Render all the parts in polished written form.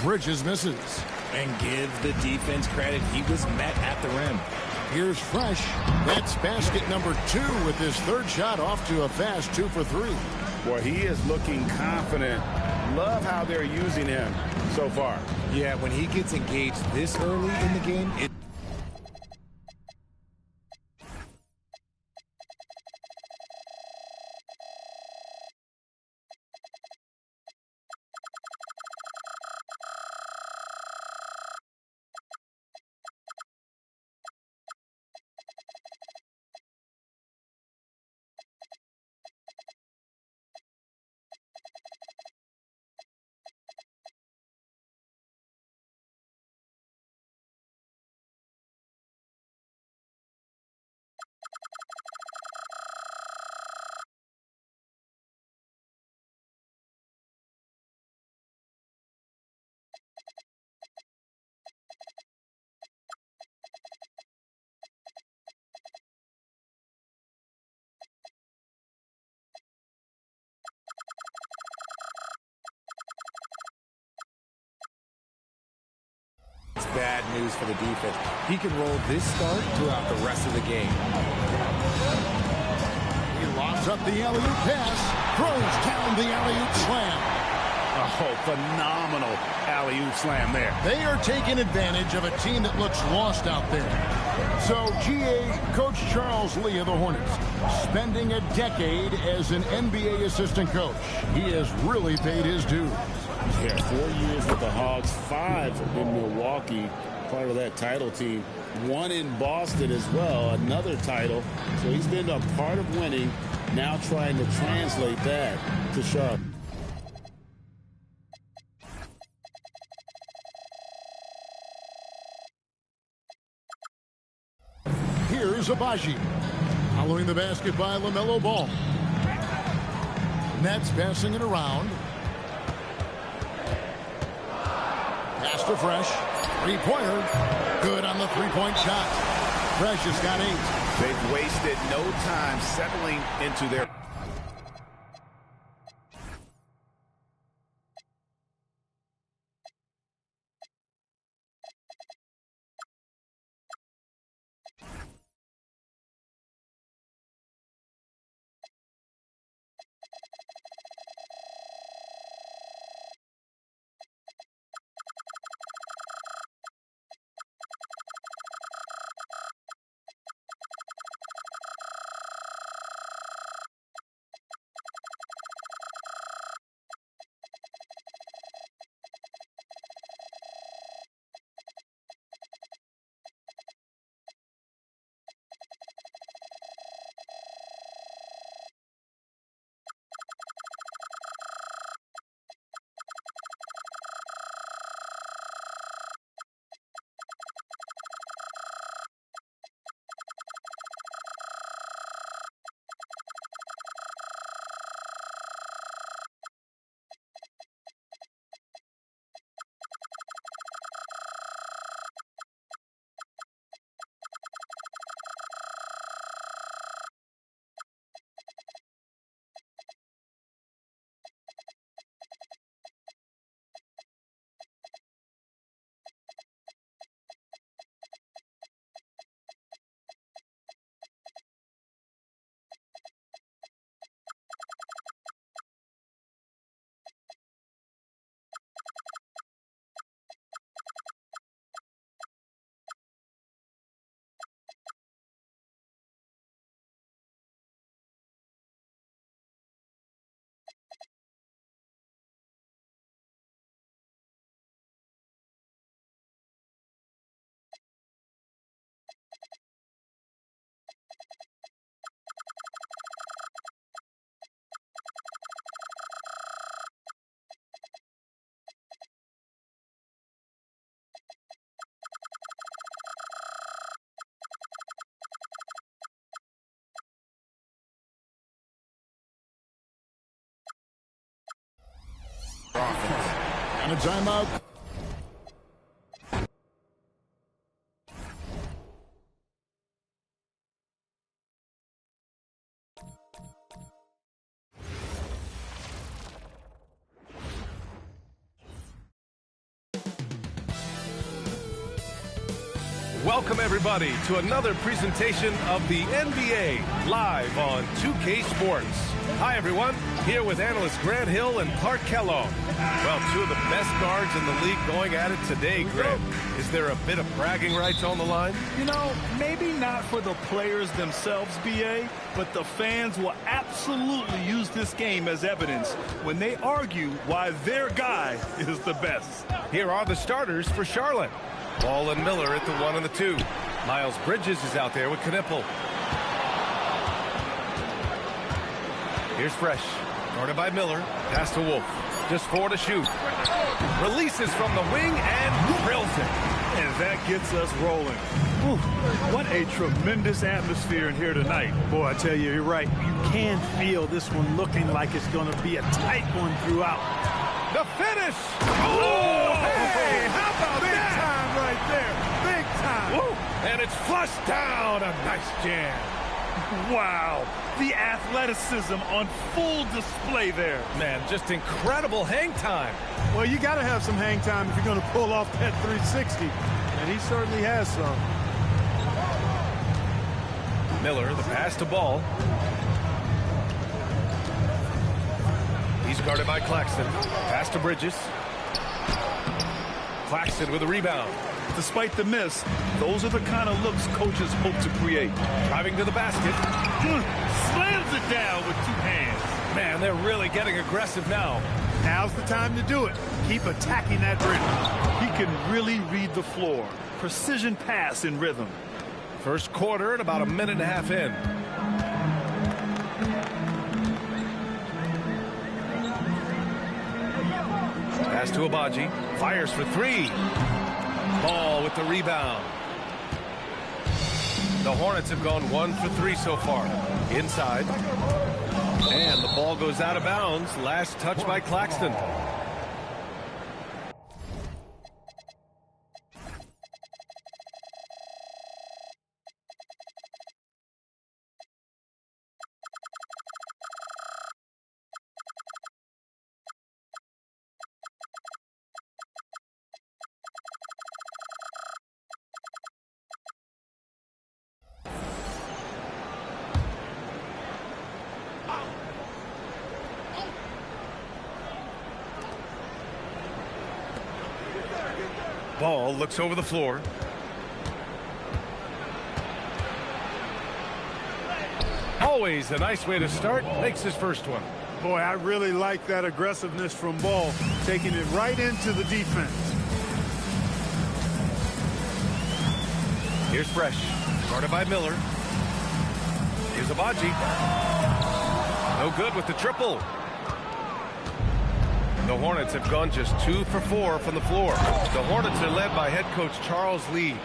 Bridges misses. And give the defense credit. He was met at the rim. Here's Fresh. That's basket number 2 with his third shot off to a fast 2 for 3. Well, he is looking confident. Love how they're using him so far. Yeah, when he gets engaged this early in the game, it's bad news for the defense. He can roll this start throughout the rest of the game. He lofts up the alley-oop pass, throws down the alley-oop slam. Oh, phenomenal alley-oop slam there. They are taking advantage of a team that looks lost out there. So, GA, Coach Charles Lee of the Hornets, spending a decade as an NBA assistant coach. He has really paid his dues. Yeah, 4 years with the Hogs, 5 in Milwaukee, part of that title team. 1 in Boston as well, another title. So he's been a part of winning, now trying to translate that to Charlotte. Here's Abaji. Following the basket by LaMelo Ball. Nets passing it around. Pass to Fresh. Three-pointer. Good on the three-point shot. Fresh has got 8. They've wasted no time settling into their... And a timeout. Welcome, everybody, to another presentation of the NBA live on 2K Sports. Hi, everyone. Here with analysts Grant Hill and Clark Kellogg. Well, two of the best guards in the league going at it today, Grant. Is there a bit of bragging rights on the line? You know, maybe not for the players themselves, BA, but the fans will absolutely use this game as evidence when they argue why their guy is the best. Here are the starters for Charlotte. Ball and Miller at the 1 and the 2. Miles Bridges is out there with Knipple. Here's Fresh. Guarded by Miller. Pass to Wolf. Just 4 to shoot. Releases from the wing and drills it. And that gets us rolling. Ooh, what a tremendous atmosphere in here tonight. Boy, I tell you, you're right. You can feel this one looking like it's going to be a tight one throughout. The finish! Oh, hey, how about big that? Time right there. Big time. Woo. And it's flushed down. A nice jam. Wow. The athleticism on full display there. Man, just incredible hang time. Well, you got to have some hang time if you're going to pull off that 360. And he certainly has some. Miller, the pass to Ball. He's guarded by Claxton. Pass to Bridges. Claxton with a rebound. Despite the miss, those are the kind of looks coaches hope to create. Driving to the basket. Slams it down with 2 hands. Man, they're really getting aggressive now. Now's the time to do it. Keep attacking that rim. He can really read the floor. Precision pass in rhythm. First quarter and about a minute and a half in. Pass to Abaji. Fires for 3. Ball with the rebound. The Hornets have gone 1 for 3 so far. Inside. And the ball goes out of bounds. Last touch by Claxton. Ball looks over the floor. Always a nice way to start. Makes his first one. Boy, I really like that aggressiveness from Ball, taking it right into the defense. Here's Fresh. Guarded by Miller. Here's Abaji. No good with the triple. The Hornets have gone just 2 for 4 from the floor. The Hornets are led by head coach Charles Lee.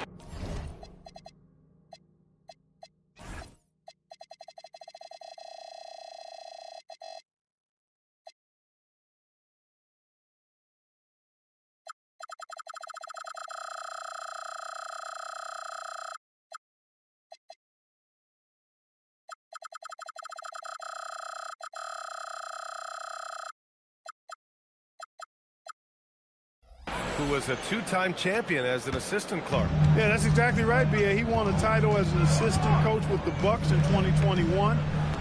Who was a 2-time champion as an assistant, Clark. Yeah, that's exactly right, B.A. He won a title as an assistant coach with the Bucks in 2021,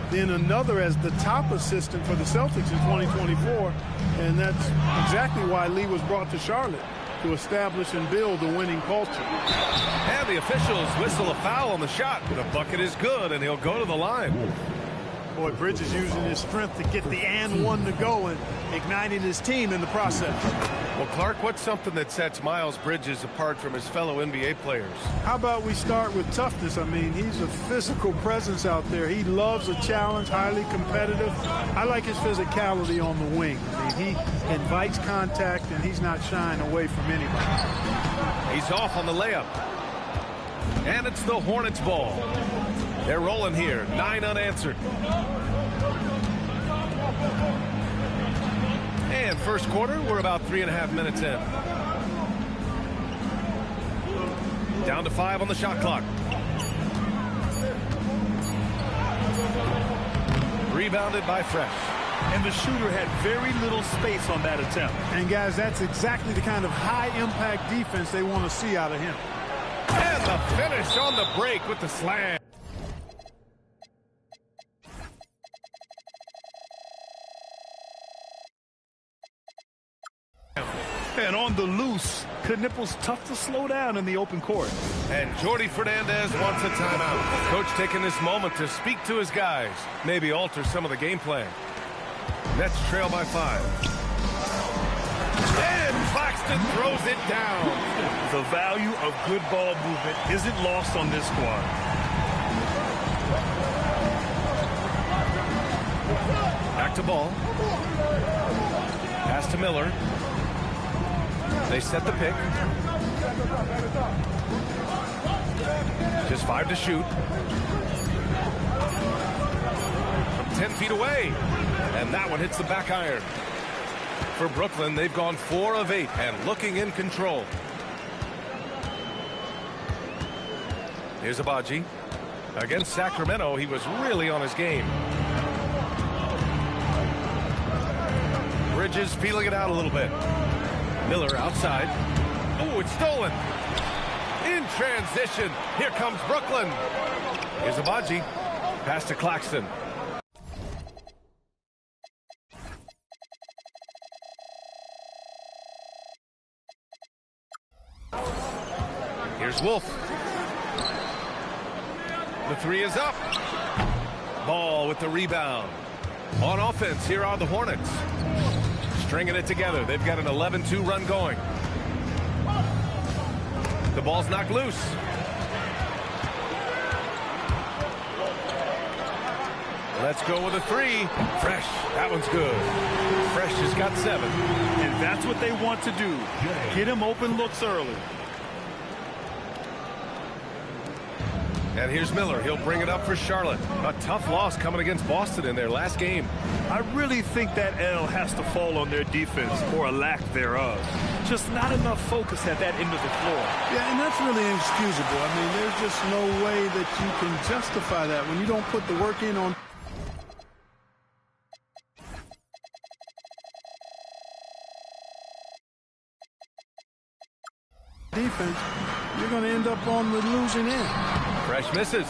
then another as the top assistant for the Celtics in 2024, and that's exactly why Lee was brought to Charlotte, to establish and build a winning culture. And the officials whistle a foul on the shot. The bucket is good, and he'll go to the line. Boy, Bridges using his strength to get the and one to go and igniting his team in the process. Well, Clark, what's something that sets Miles Bridges apart from his fellow NBA players? How about we start with toughness? I mean, he's a physical presence out there. He loves a challenge, highly competitive. I like his physicality on the wing. I mean, he invites contact, and he's not shying away from anybody. He's off on the layup. And it's the Hornets' ball. They're rolling here, 9 unanswered. And first quarter, we're about 3.5 minutes in. Down to 5 on the shot clock. Rebounded by Fresh. And the shooter had very little space on that attempt. And guys, that's exactly the kind of high impact defense they want to see out of him. And The finish on the break with the slam. And on the loose, Knippel's tough to slow down in the open court. And Jordy Fernandez wants a timeout. Coach taking this moment to speak to his guys, maybe alter some of the game plan. Nets trail by 5. And Claxton throws it down. The value of good ball movement isn't lost on this squad. Back to ball. Pass to Miller. They set the pick. Just 5 to shoot. From 10 feet away. And that one hits the back iron. For Brooklyn, they've gone 4 of 8 and looking in control. Here's Abaji. Against Sacramento, he was really on his game. Bridges feeling it out a little bit. Miller outside. Oh, it's stolen. In transition. Here comes Brooklyn. Here's Abaji. Pass to Claxton. Here's Wolf. The 3 is up. Ball with the rebound. On offense, here are the Hornets. Stringing it together. They've got an 11-2 run going. The ball's knocked loose. Let's go with a 3. Fresh. That one's good. Fresh has got 7. And that's what they want to do. Get him open looks early. And here's Miller. He'll bring it up for Charlotte. A tough loss coming against Boston in their last game. I really think that L has to fall on their defense, or a lack thereof. Just not enough focus at that end of the floor. Yeah, and that's really inexcusable. I mean, there's just no way that you can justify that when you don't put the work in on defense. You're going to end up on the losing end. Fresh misses.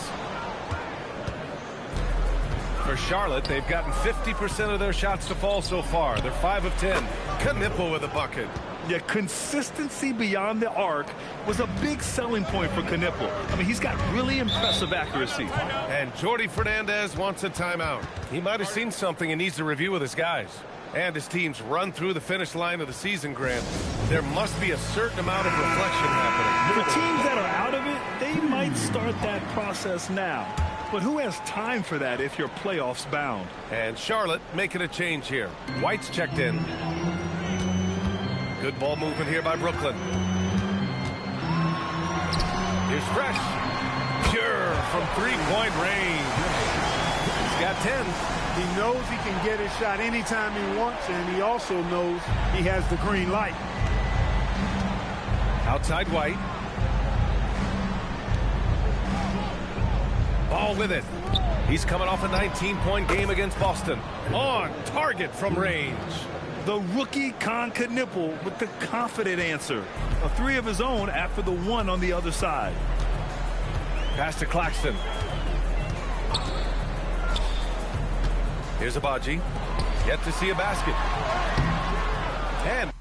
For Charlotte, they've gotten 50% of their shots to fall so far. They're 5 of 10. Knipple with a bucket. Yeah, consistency beyond the arc was a big selling point for Knipple. I mean, he's got really impressive accuracy. And Jordy Fernandez wants a timeout. He might have seen something and needs to review with his guys. And his team's run through the finish line of the season, Grant. There must be a certain amount of reflection happening. For teams that are out of it, they might start that process now. But who has time for that if you're playoffs bound? And Charlotte making a change here. White's checked in. Good ball movement here by Brooklyn. Here's Fresh. Pure from three-point range. He's got 10. He knows he can get his shot anytime he wants, and he also knows he has the green light. Outside White. Ball with it. He's coming off a 19-point game against Boston. On target from range. The rookie Knipple with the confident answer. A 3 of his own after the 1 on the other side. Pass to Claxton. Here's Abaji. Yet to see a basket. And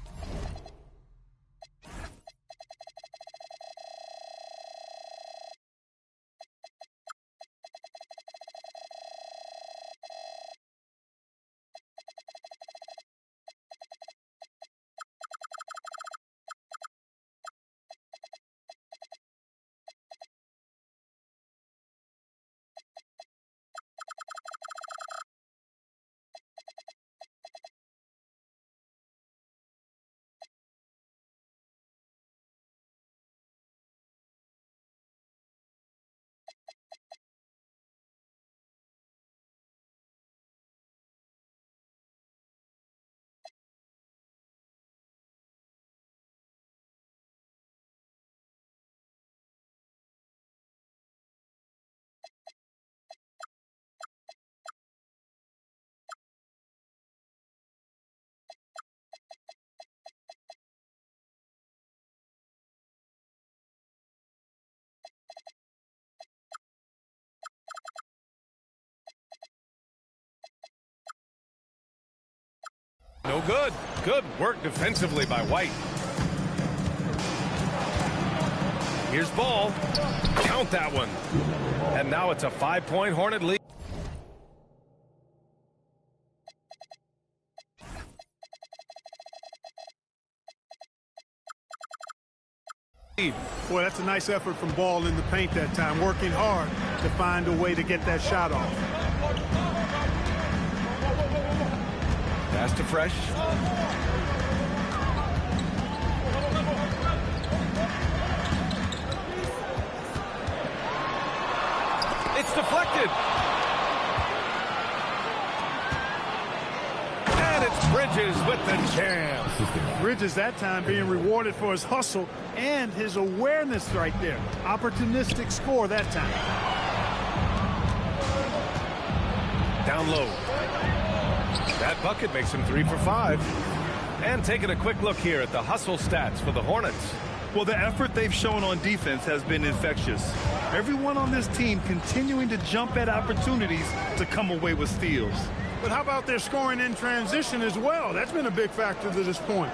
No good. Good work defensively by White. Here's ball. Count that one. And now it's a 5-point Hornet lead. Boy, that's a nice effort from Ball in the paint that time, working hard to find a way to get that shot off. Pass to Fresh. It's deflected. And it's Bridges with the jam. Bridges that time being rewarded for his hustle and his awareness right there. Opportunistic score that time. Down low. That bucket makes him 3 for 5. And taking a quick look here at the hustle stats for the Hornets. Well, the effort they've shown on defense has been infectious. Everyone on this team continuing to jump at opportunities to come away with steals. But how about their scoring in transition as well? That's been a big factor to this point.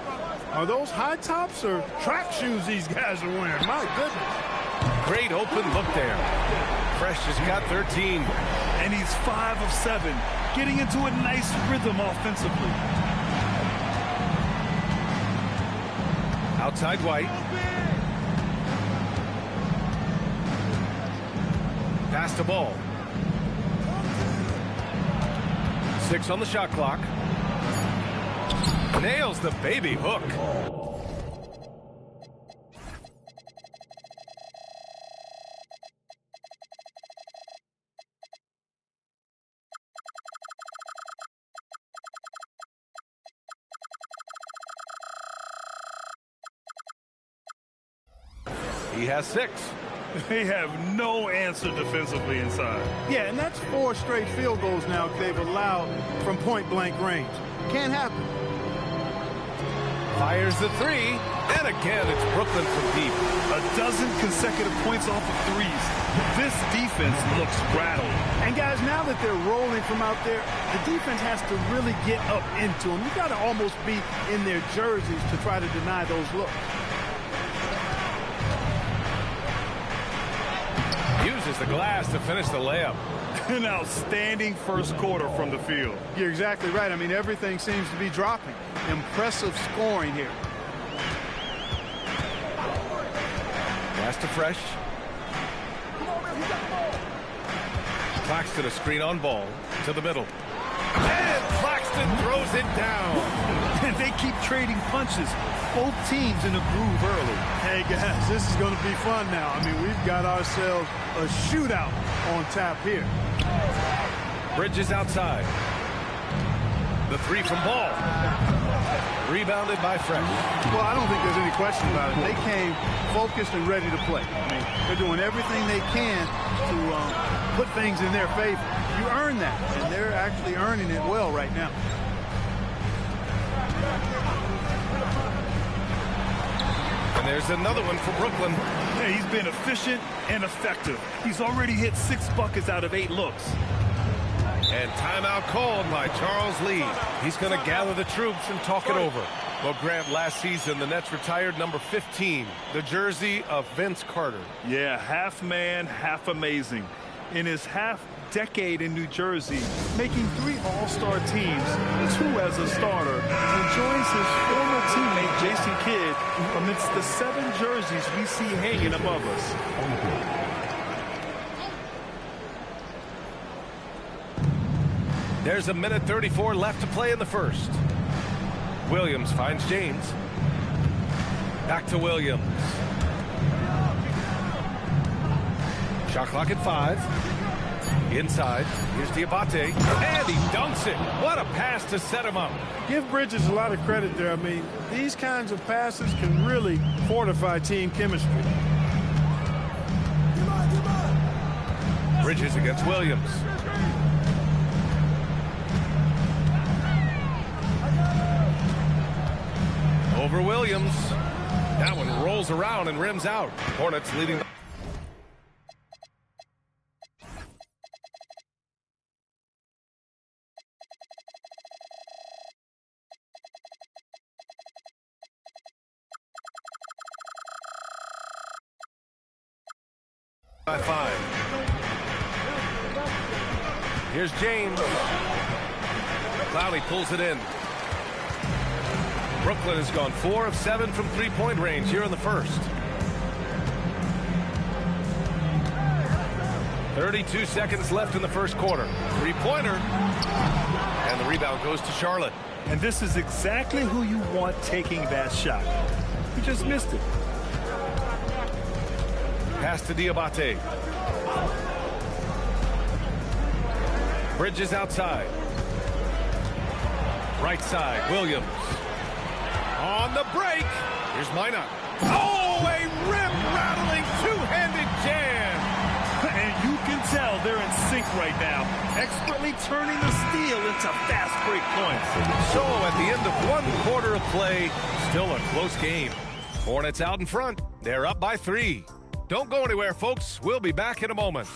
Are those high tops or track shoes these guys are wearing? My goodness. Great open look there. Fresh has got 13. And he's 5 of 7, getting into a nice rhythm offensively. Outside White. Pass the ball. 6 on the shot clock. Nails the baby hook. He has 6. They have no answer defensively inside. Yeah, and that's 4 straight field goals now they've allowed from point-blank range. Can't happen. Fires the 3, and again it's Brooklyn from deep. A dozen consecutive points off of threes. This defense looks rattled. And guys, now that they're rolling from out there, the defense has to really get up into them. You got to almost be in their jerseys to try to deny those looks. Uses the glass to finish the layup. An outstanding first quarter from the field. You're exactly right. I mean, everything seems to be dropping. Impressive scoring here. Pass to Fresh. Claxton a screen on ball to the middle. And Claxton throws it down. And they keep trading punches. Both teams in a groove early. Hey, guys, this is going to be fun now. I mean, we've got ourselves a shootout on tap here. Bridges outside. The 3 from Ball. Rebounded by Fresh. Well, I don't think there's any question about it. They came focused and ready to play. I mean, they're doing everything they can to put things in their favor. You earn that, and they're actually earning it well right now. And there's another one for Brooklyn. Yeah, he's been efficient and effective. He's already hit 6 buckets out of 8 looks. And timeout called by Charles Lee. He's going to gather the troops and talk it over. Well, Grant, last season, the Nets retired number 15, the jersey of Vince Carter. Yeah, half man, half amazing. In his half-decade in New Jersey, making 3 all-star teams, 2 as a starter, and joins his former teammate Jason Kidd amidst the 7 jerseys we see hanging above us. There's a minute 34 left to play in the first. Williams finds James. Back to Williams. Shot clock at 5. Inside. Here's Diabate. And he dunks it. What a pass to set him up. Give Bridges a lot of credit there. I mean, these kinds of passes can really fortify team chemistry. Bridges against Williams. Over Williams. That one rolls around and rims out. Hornets leading. by 5. Here's James. Clowney pulls it in. Brooklyn has gone 4 of 7 from three-point range here in the first. 32 seconds left in the first quarter. Three-pointer. And the rebound goes to Charlotte. And this is exactly who you want taking that shot. You just missed it. Pass to Diabate. Bridges outside. Right side, Williams. On the break. Here's Minot. Oh, a rim-rattling two-handed jam. And you can tell they're in sync right now, expertly turning the steal into fast break points. So at the end of one quarter of play, still a close game. Hornets out in front. They're up by 3. Don't go anywhere, folks. We'll be back in a moment.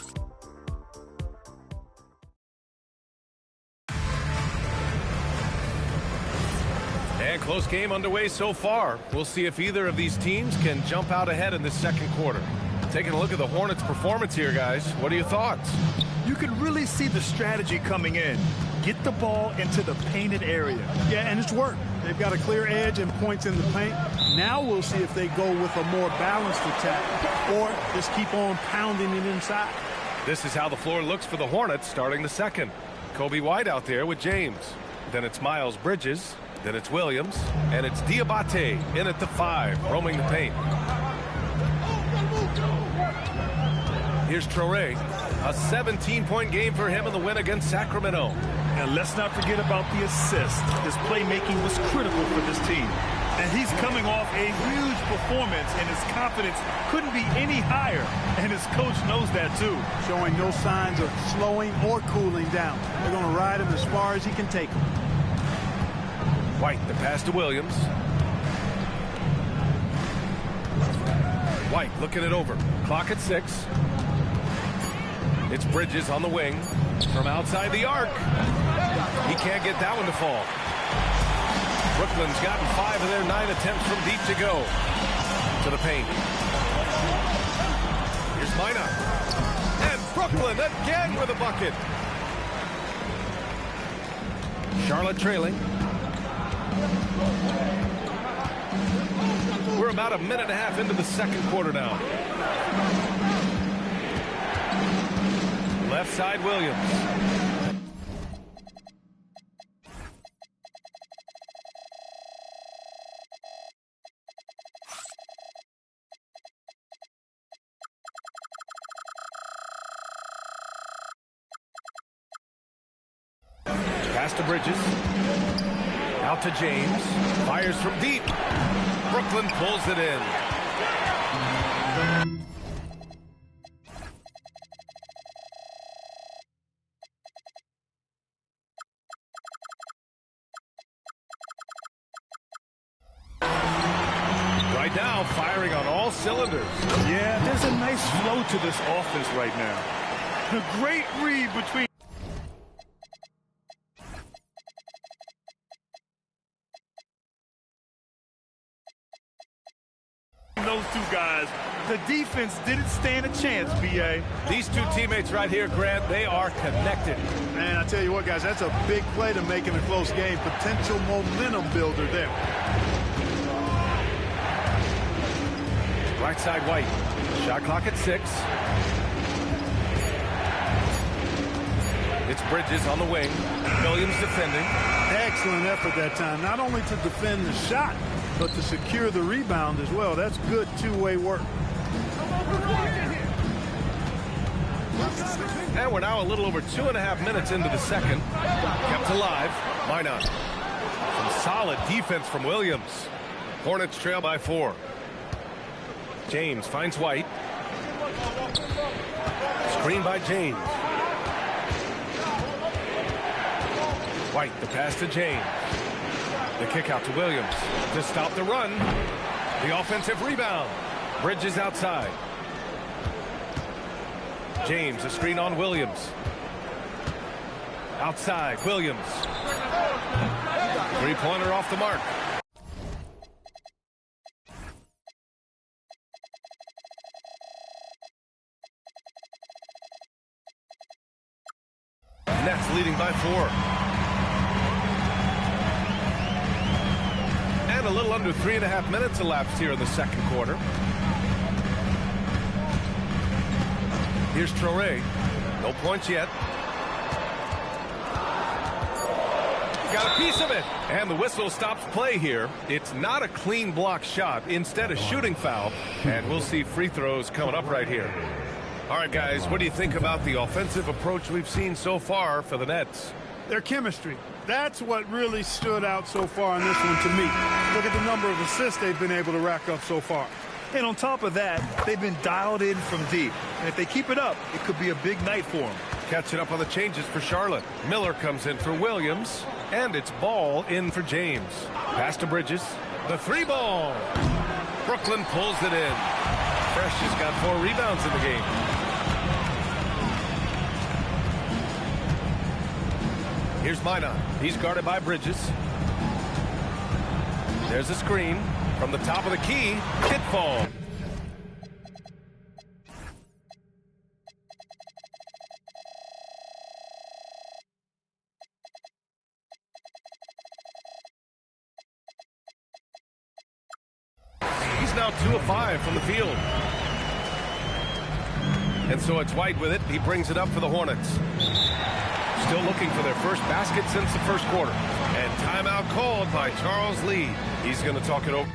And close game underway so far. We'll see if either of these teams can jump out ahead in this second quarter. Taking a look at the Hornets' performance here, guys. What are your thoughts? You can really see the strategy coming in. Get the ball into the painted area. Yeah, and it's worked. They've got a clear edge and points in the paint. Now we'll see if they go with a more balanced attack or just keep on pounding it inside. This is how the floor looks for the Hornets starting the second. Kobe White out there with James. Then it's Miles Bridges. Then it's Williams. And it's Diabate in at the 5, roaming the paint. Here's Traoré. A 17-point game for him in the win against Sacramento. And let's not forget about the assist. His playmaking was critical for this team. And he's coming off a huge performance, and his confidence couldn't be any higher. And his coach knows that, too. Showing no signs of slowing or cooling down. They're going to ride him as far as he can take him. White, the pass to Williams. White looking it over. Clock at 6. It's Bridges on the wing from outside the arc. He can't get that one to fall. Brooklyn's gotten 5 of their 9 attempts from deep to go. To the paint. Here's Minot. And Brooklyn again with a bucket. Charlotte trailing. We're about a minute and a half into the second quarter now. Left side, Williams. Pass to Bridges. Out to James. Fires from deep. Brooklyn pulls it in. Right now, firing on all cylinders. Yeah, there's a nice flow to this offense right now. A great read between those two guys. The defense didn't stand a chance, B.A. These two teammates right here, Grant, they are connected. Man, I tell you what, guys, that's a big play to make in a close game. Potential momentum builder there. Right side, White. Shot clock at 6. It's Bridges on the wing. Williams defending. Excellent effort that time. Not only to defend the shot, but to secure the rebound as well. That's good two-way work. And we're now a little over 2.5 minutes into the second. Kept alive. Minot. Some solid defense from Williams. Hornets trail by 4. James finds White. Screen by James. White, the pass to James. The kick out to Williams to stop the run. The offensive rebound. Bridges outside. James, a screen on Williams. Outside, Williams. Three-pointer off the mark. Nets leading by 4. And a little under 3.5 minutes elapsed here in the second quarter. Here's Traore. No points yet. Got a piece of it. And the whistle stops play here. It's not a clean block shot. Instead, a shooting foul. And we'll see free throws coming up right here. All right, guys, what do you think about the offensive approach we've seen so far for the Nets? Their chemistry. That's what really stood out so far in this one to me. Look at the number of assists they've been able to rack up so far. And on top of that, they've been dialed in from deep. And if they keep it up, it could be a big night for them. Catching up on the changes for Charlotte. Miller comes in for Williams. And it's Ball in for James. Pass to Bridges. The 3-ball. Brooklyn pulls it in. Fresh has got 4 rebounds in the game. Here's Minot. He's guarded by Bridges. There's a screen. From the top of the key, Kitfall. He's now 2 of 5 from the field. And so it's White with it. He brings it up for the Hornets. Still looking for their first basket since the first quarter. And timeout called by Charles Lee. He's going to talk it over.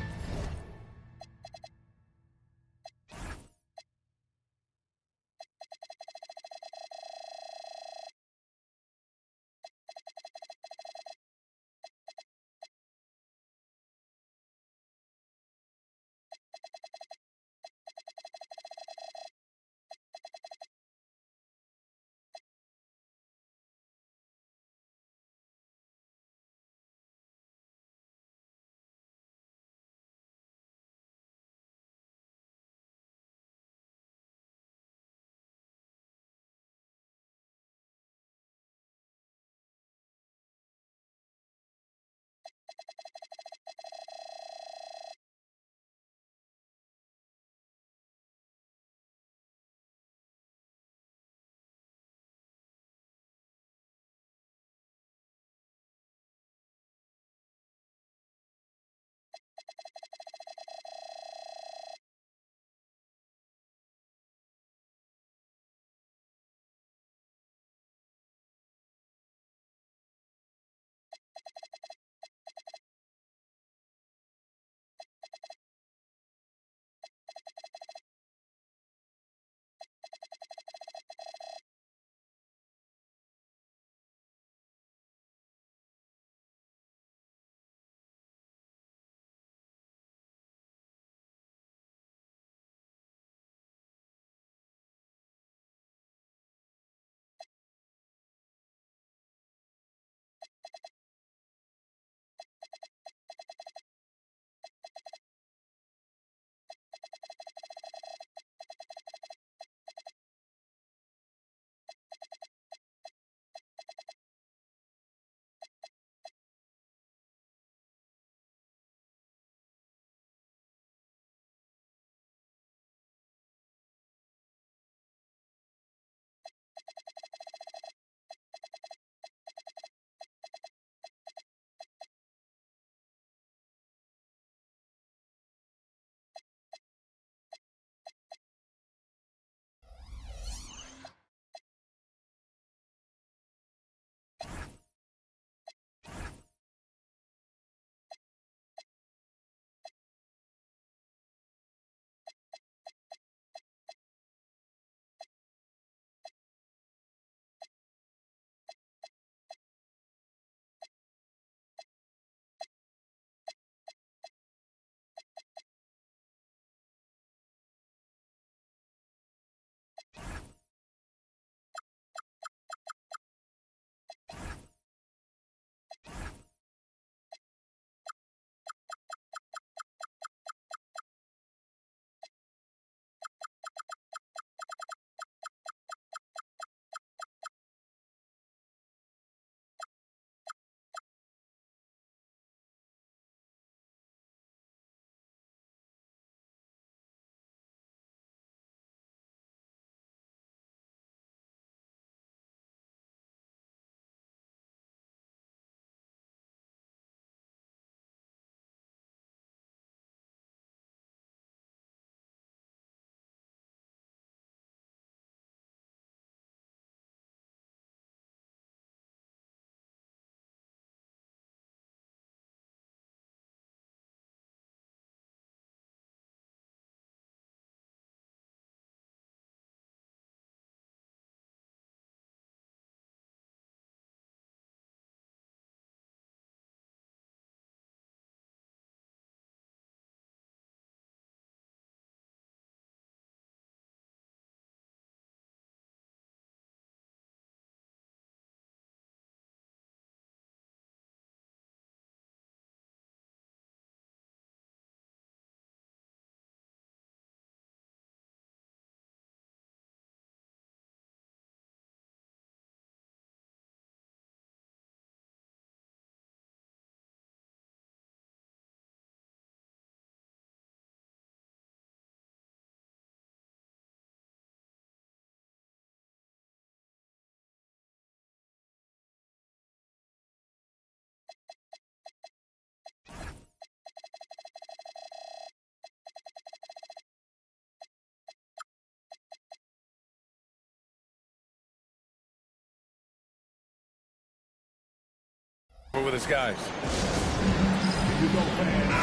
with his guys.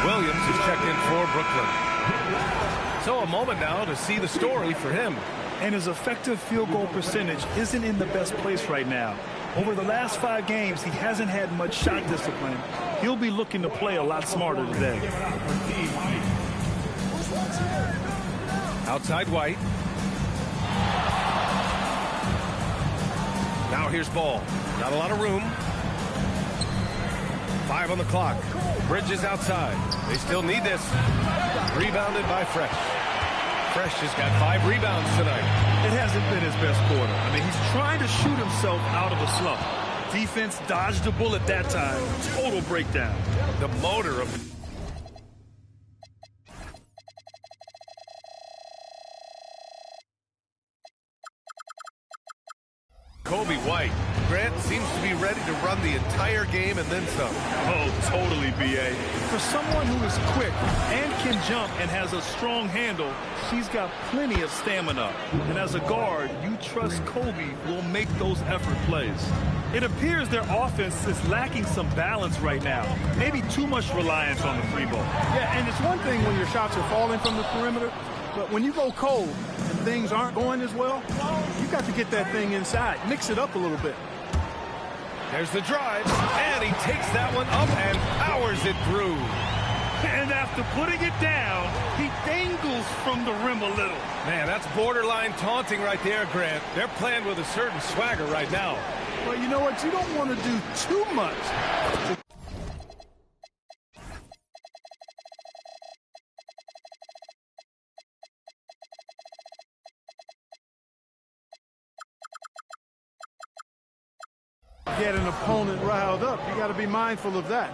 Williams is checked in for Brooklyn. So a moment now to see the story for him. And his effective field goal percentage isn't in the best place right now. Over the last 5 games, he hasn't had much shot discipline. He'll be looking to play a lot smarter today. Outside White. Now here's Ball. Not a lot of room. 5 on the clock. Bridges outside. They still need this. Rebounded by Fresh. Fresh has got 5 rebounds tonight. It hasn't been his best quarter. I mean, he's trying to shoot himself out of a slump. Defense dodged a bullet that time. Total breakdown. The motor of Kobe White. Grant seems to be ready to run the entire game and then some. Oh, totally, B.A. For someone who is quick and can jump and has a strong handle, she's got plenty of stamina. And as a guard, you trust Kobe will make those effort plays. It appears their offense is lacking some balance right now. Maybe too much reliance on the free ball. Yeah, and it's one thing when your shots are falling from the perimeter, but when you go cold and things aren't going as well, you got to get that thing inside. Mix it up a little bit. There's the drive, and he takes that one up and powers it through. And after putting it down, he dangles from the rim a little. Man, that's borderline taunting right there, Grant. They're playing with a certain swagger right now. Well, you know what? You don't want to do too much. Get an opponent riled up. You got to be mindful of that.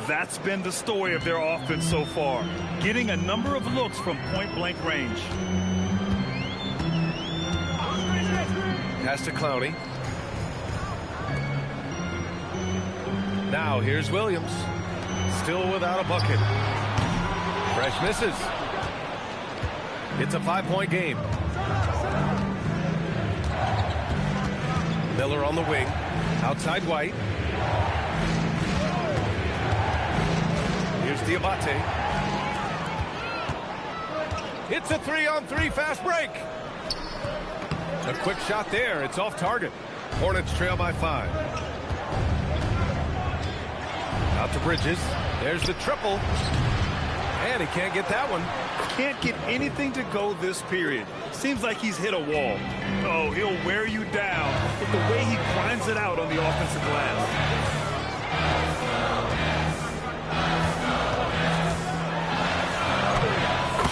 That's been the story of their offense so far, getting a number of looks from point-blank range. Pass to Clowney. Now here's Williams. Still without a bucket. Fresh misses. It's a 5-point game. Miller on the wing. Outside White. Here's Diabate. It's a 3-on-3 fast break. A quick shot there. It's off target. Hornets trail by 5. Out to Bridges. There's the triple. And he can't get that one. Can't get anything to go this period. Seems like he's hit a wall. Oh, he'll wear you down with the way he grinds it out on the offensive glass.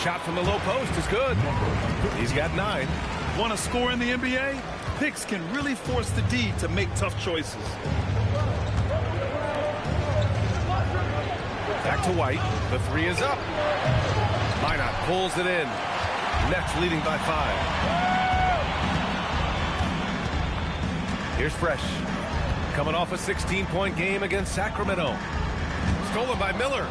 Shot from the low post is good. He's got 9. Want to score in the NBA? Picks can really force the D to make tough choices. Back to White. The 3 is up. Minot pulls it in. Nets leading by 5. Here's Fresh. Coming off a 16-point game against Sacramento. Stolen by Miller.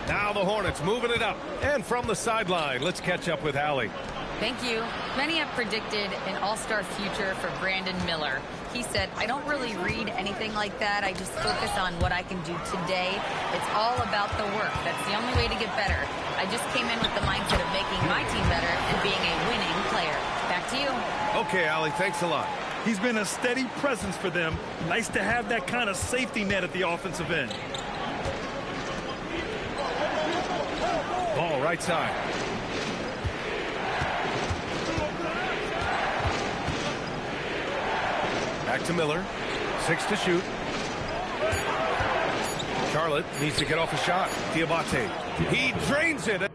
Now the Hornets moving it up. And from the sideline, let's catch up with Allie. Thank you. Many have predicted an all-star future for Brandon Miller. He said, I don't really read anything like that. I just focus on what I can do today. It's all about the work. That's the only way to get better. I just came in with the mindset of making my team better and being a winning player. Back to you. Okay, Allie, thanks a lot. He's been a steady presence for them. Nice to have that kind of safety net at the offensive end. Ball right side. Back to Miller. 6 to shoot. Charlotte needs to get off a shot. Diabate. He drains it.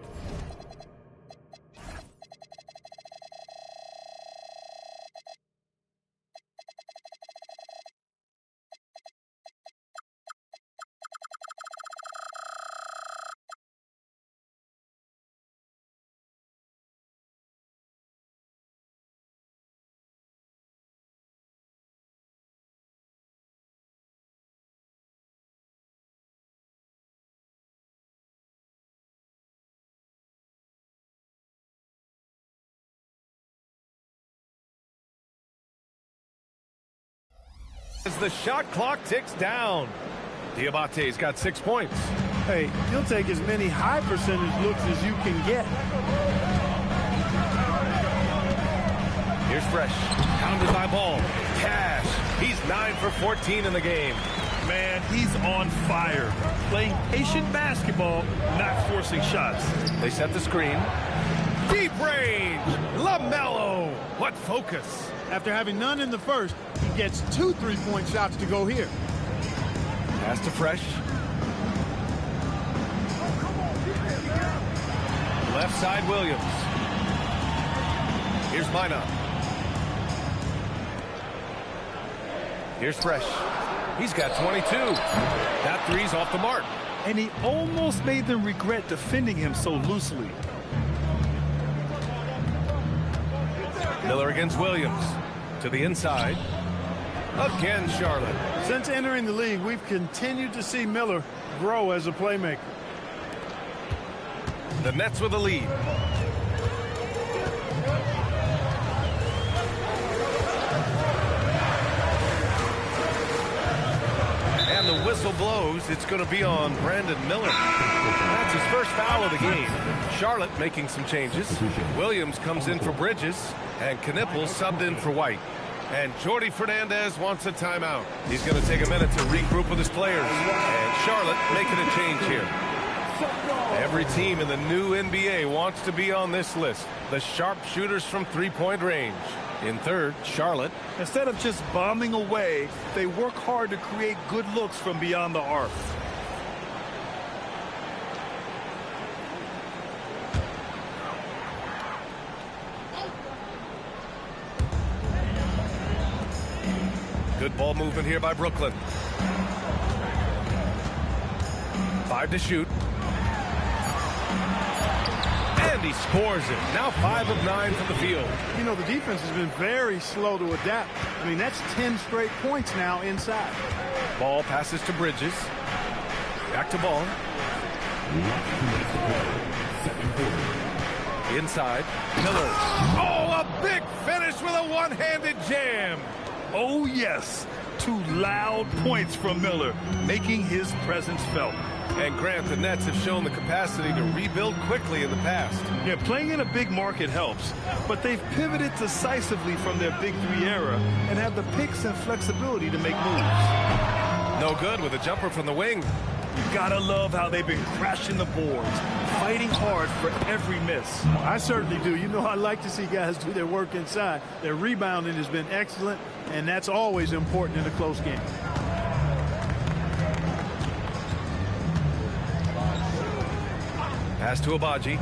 As the shot clock ticks down. Diabate's got 6 points. Hey, he'll take as many high percentage looks as you can get. Here's Fresh. Pounded by Ball. Cash. He's 9 for 14 in the game. Man, he's on fire. Playing patient basketball, not forcing shots. They set the screen. Deep range. LaMelo. What focus. After having none in the first, he gets 2 3-point shots to go here. Pass to Fresh. Left side, Williams. Here's Minot. Here's Fresh. He's got 22. That three's off the mark. And he almost made them regret defending him so loosely. Miller against Williams. To the inside. Again, Charlotte. Since entering the league, we've continued to see Miller grow as a playmaker. The Nets with a lead. And the whistle blows. It's going to be on Brandon Miller. That's his first foul of the game. Charlotte making some changes. Williams comes in for Bridges. And Knippel subbed in for White. And Jordi Fernandez wants a timeout. He's going to take a minute to regroup with his players. And Charlotte making a change here. Every team in the new NBA wants to be on this list. The sharpshooters from three-point range. In third, Charlotte. Instead of just bombing away, they work hard to create good looks from beyond the arc. Good ball movement here by Brooklyn. 5 to shoot. And he scores it. Now 5 of 9 from the field. You know, the defense has been very slow to adapt. I mean, that's 10 straight points now inside. Ball passes to Bridges. Back to Ball. Inside. Miller. Oh, a big finish with a one-handed jam. Oh, yes. 2 loud points from Miller, making his presence felt. And Grant, the Nets have shown the capacity to rebuild quickly in the past. Yeah, playing in a big market helps, but they've pivoted decisively from their Big Three era and have the picks and flexibility to make moves. No good with a jumper from the wing. You gotta love how they've been crashing the boards, fighting hard for every miss. I certainly do. You know, I like to see guys do their work inside. Their rebounding has been excellent, and that's always important in a close game. Pass to Abaji.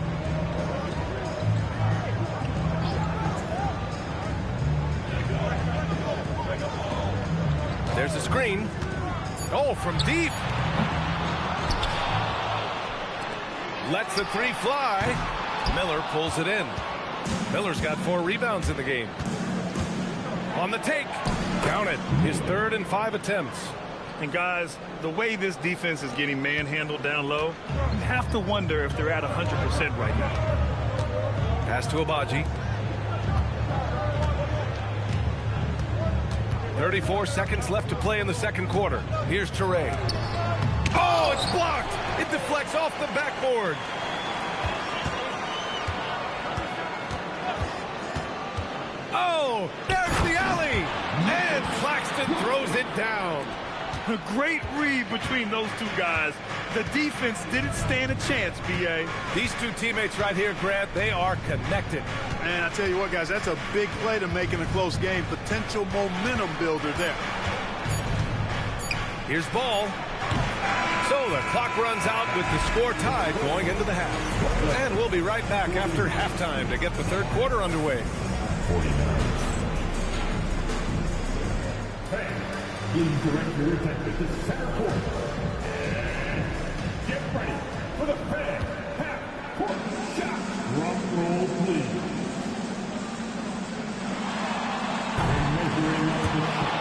There's a screen. Oh, from deep. Lets the three fly. Miller pulls it in. Miller's got 4 rebounds in the game. On the take. Count it. His 3rd and 5 attempts. And guys, the way this defense is getting manhandled down low, you have to wonder if they're at 100% right now. Pass to Abaji. 34 seconds left to play in the second quarter. Here's Toure. Oh, it's blocked. It deflects off the backboard. Oh, there's the alley. And Claxton throws it down. A great read between those 2 guys. The defense didn't stand a chance, B.A. These 2 teammates right here, Grant, they are connected. And I tell you what, guys, that's a big play to make in a close game. Potential momentum builder there. Here's Ball. So the clock runs out with the score tied going into the half. And we'll be right back after halftime to get the third quarter underway. 49. Please direct your attention to center court. And get ready for the fan half-court shot. Drum roll, please. And measuring up the shot.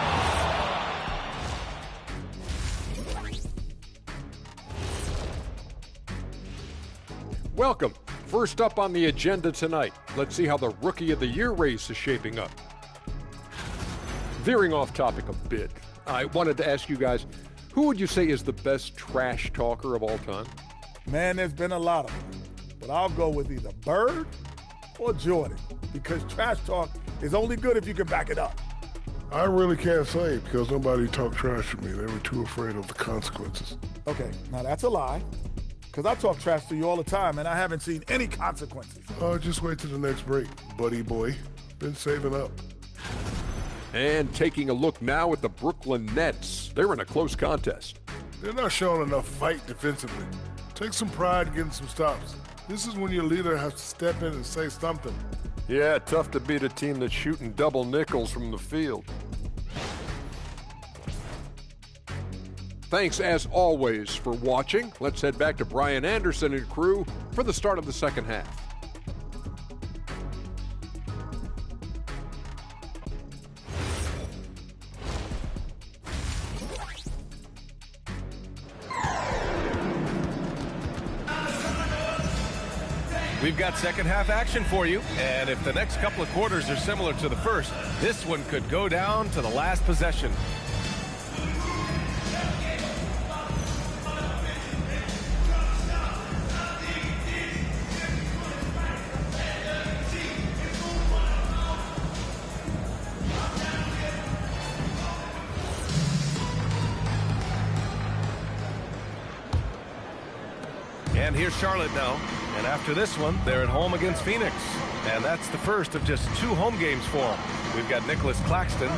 Welcome. First up on the agenda tonight, let's see how the Rookie of the Year race is shaping up. Veering off topic a bit, I wanted to ask you guys, Who would you say is the best trash talker of all time? Man, there's been a lot of them. But I'll go with either Bird or Jordan, because trash talk is only good if you can back it up. I really can't say because nobody talked trash to me. They were too afraid of the consequences. Okay, now that's a lie, because I talk trash to you all the time, and I haven't seen any consequences. Oh, just wait till the next break, buddy boy. Been saving up. And taking a look now at the Brooklyn Nets. They're in a close contest. They're not showing enough fight defensively. Take some pride getting some stops. This is when your leader has to step in and say something. Yeah, tough to beat a team that's shooting double nickels from the field. Thanks, as always, for watching. Let's head back to Brian Anderson and crew for the start of the second half. We've got second half action for you, and if the next couple of quarters are similar to the first, this one could go down to the last possession. And here's Charlotte now. And after this one, they're at home against Phoenix. And that's the first of just 2 home games for them. We've got Nicholas Claxton,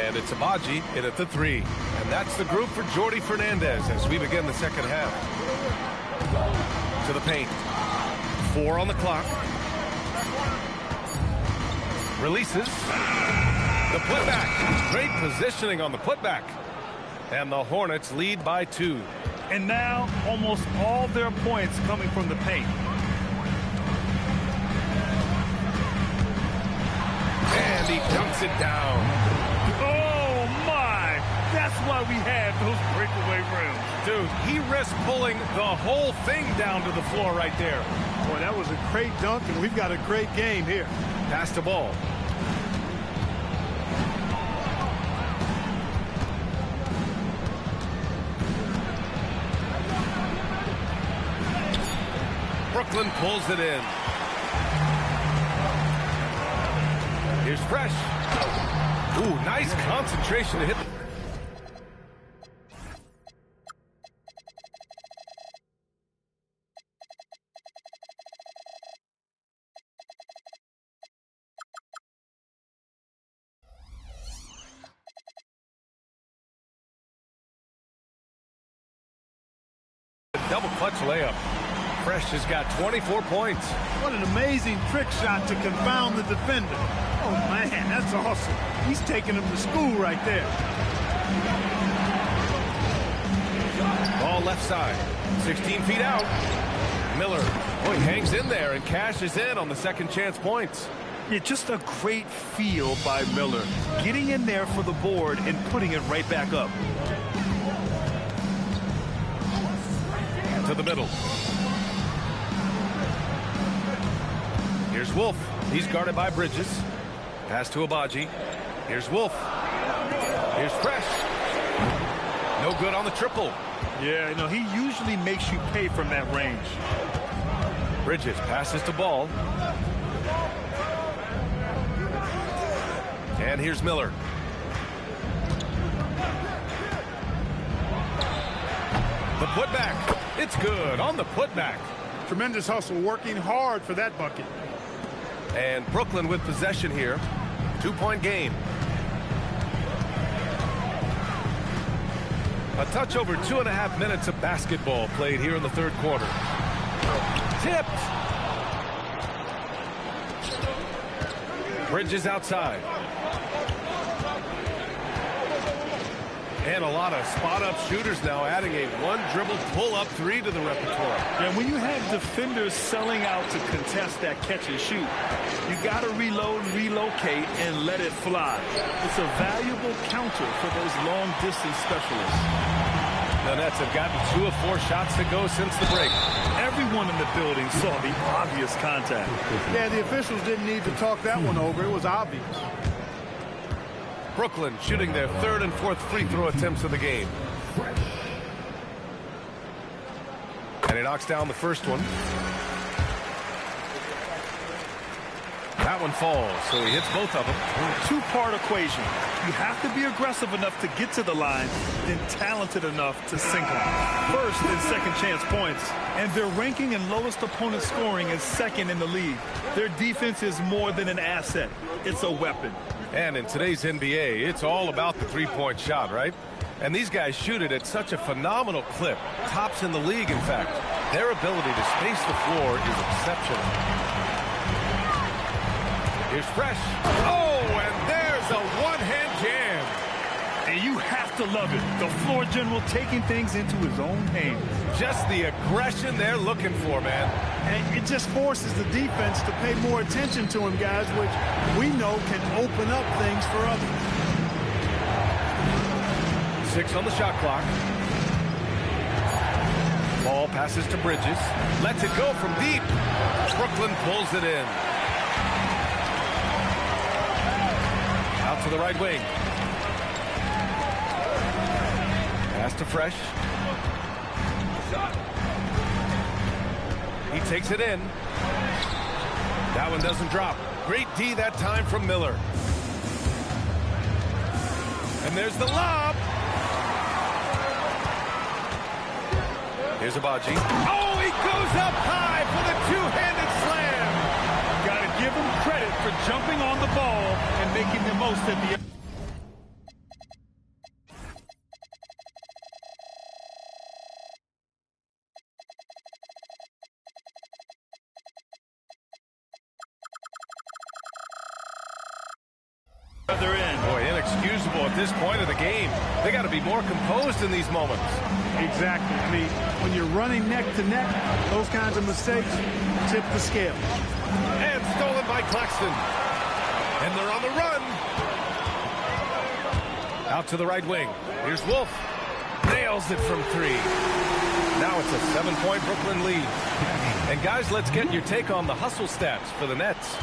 and it's Abaji in at the 3. And that's the group for Jordi Fernandez as we begin the second half. To the paint. 4 on the clock. Releases. The putback. Great positioning on the putback. And the Hornets lead by 2. And now almost all their points coming from the paint. And he dunks it down. Oh, my. That's why we had those breakaway rims. Dude, he risked pulling the whole thing down to the floor right there. Boy, that was a great dunk, and we've got a great game here. Pass the ball. Brooklyn pulls it in. Here's Fresh. Ooh, nice concentration to hit. Double clutch layup. Fresh has got 24 points. What an amazing trick shot to confound the defender. Oh, man, that's awesome. He's taking him to school right there. Ball left side. 16 feet out. Miller, boy, hangs in there and cashes in on the second chance points. Yeah, just a great feel by Miller. Getting in there for the board and putting it right back up. To the middle. Here's Wolf. He's guarded by Bridges. Pass to Abaji. Here's Wolf. Here's Fresh. No good on the triple. Yeah, you know, he usually makes you pay from that range. Bridges passes to Ball. And here's Miller. The putback. It's good on the putback. Tremendous hustle, working hard for that bucket. And Brooklyn with possession here. 2-point game. A touch over 2.5 minutes of basketball played here in the third quarter. Tipped. Bridges outside. And a lot of spot-up shooters now, adding a one-dribble pull-up 3 to the repertoire. And when you have defenders selling out to contest that catch and shoot, you got to reload, relocate, and let it fly. It's a valuable counter for those long-distance specialists. The Nets have gotten 2 of 4 shots to go since the break. Everyone in the building saw the obvious contact. Yeah, the officials didn't need to talk that one over. It was obvious. Brooklyn shooting their 3rd and 4th free throw attempts of the game. And he knocks down the first one. That one falls, so he hits both of them. Two-part equation. You have to be aggressive enough to get to the line, then talented enough to sink them. First and second chance points. And their ranking in lowest opponent scoring is second in the league. Their defense is more than an asset. It's a weapon. And in today's NBA, it's all about the three-point shot, right? And these guys shoot it at such a phenomenal clip. Tops in the league, in fact. Their ability to space the floor is exceptional. Here's Fresh. Oh, and there's a one-hand jam. And you have to love it. The floor general taking things into his own hands. Just the aggression they're looking for, man. And it just forces the defense to pay more attention to him, guys, which we know can open up things for others. 6 on the shot clock. Ball passes to Bridges. Lets it go from deep. Brooklyn pulls it in. Out to the right wing. Pass to Fresh. He takes it in. That one doesn't drop. Great D that time from Miller. And there's the lob. Here's Abaji. Oh, he goes up high for the two-handed slam. Got to give him credit for jumping on the ball and making the most at the other end. Boy, inexcusable at this point of the game. They got to be more composed in these moments. Exactly. I mean, when you're running neck to neck, those kinds of mistakes tip the scale. And stolen by Claxton. And they're on the run. Out to the right wing. Here's Wolf. Nails it from 3. Now it's a 7-point Brooklyn lead. And guys, let's get your take on the hustle stats for the Nets.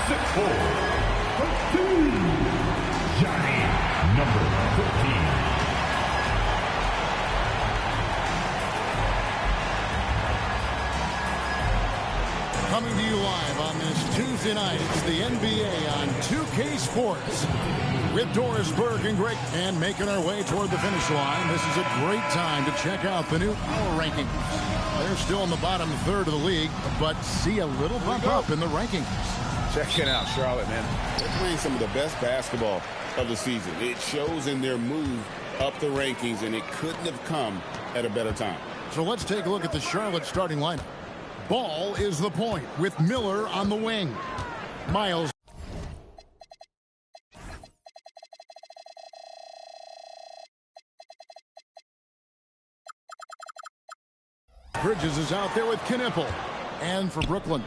6'4", Giant number 15. Coming to you live on this Tuesday night, it's the NBA on 2K Sports. With Doris Burke and Greg, and making our way toward the finish line. This is a great time to check out the new power rankings. They're still in the bottom third of the league, but see a little bump up in the rankings. Check it out, Charlotte, man. They're playing some of the best basketball of the season. It shows in their move up the rankings, and it couldn't have come at a better time. So let's take a look at the Charlotte starting lineup. Ball is the point with Miller on the wing. Miles. Bridges is out there with Knipple. And for Brooklyn,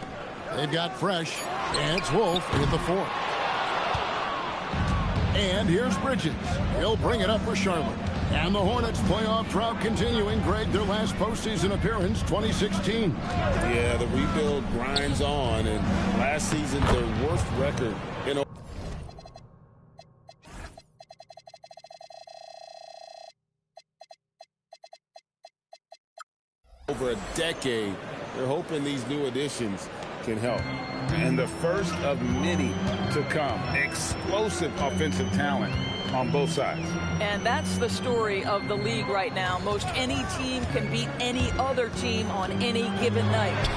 they've got Fresh, and it's Wolf at the 4. And here's Bridges. He'll bring it up for Charlotte. And the Hornets playoff drought continuing. Greg, their last postseason appearance, 2016. Yeah, the rebuild grinds on, and last season, their worst record in over a decade. They're hoping these new additions can help. And the first of many to come. Explosive offensive talent on both sides. And that's the story of the league right now. Most any team can beat any other team on any given night.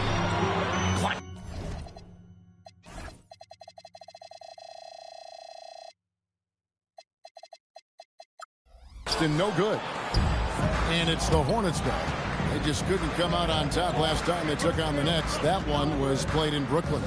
No good. And it's the Hornets back. They just couldn't come out on top last time they took on the Nets. That one was played in Brooklyn.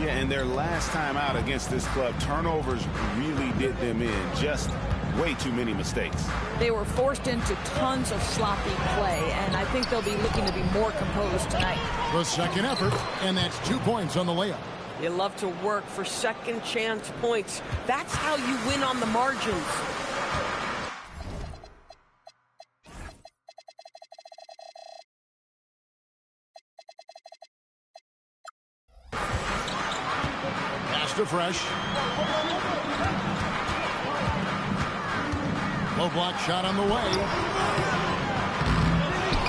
Yeah, and their last time out against this club, turnovers really did them in. Just way too many mistakes. They were forced into tons of sloppy play, and I think they'll be looking to be more composed tonight. The second effort, and that's 2 points on the layup. You love to work for second chance points. That's how you win on the margins. To Fresh. Low block shot on the way.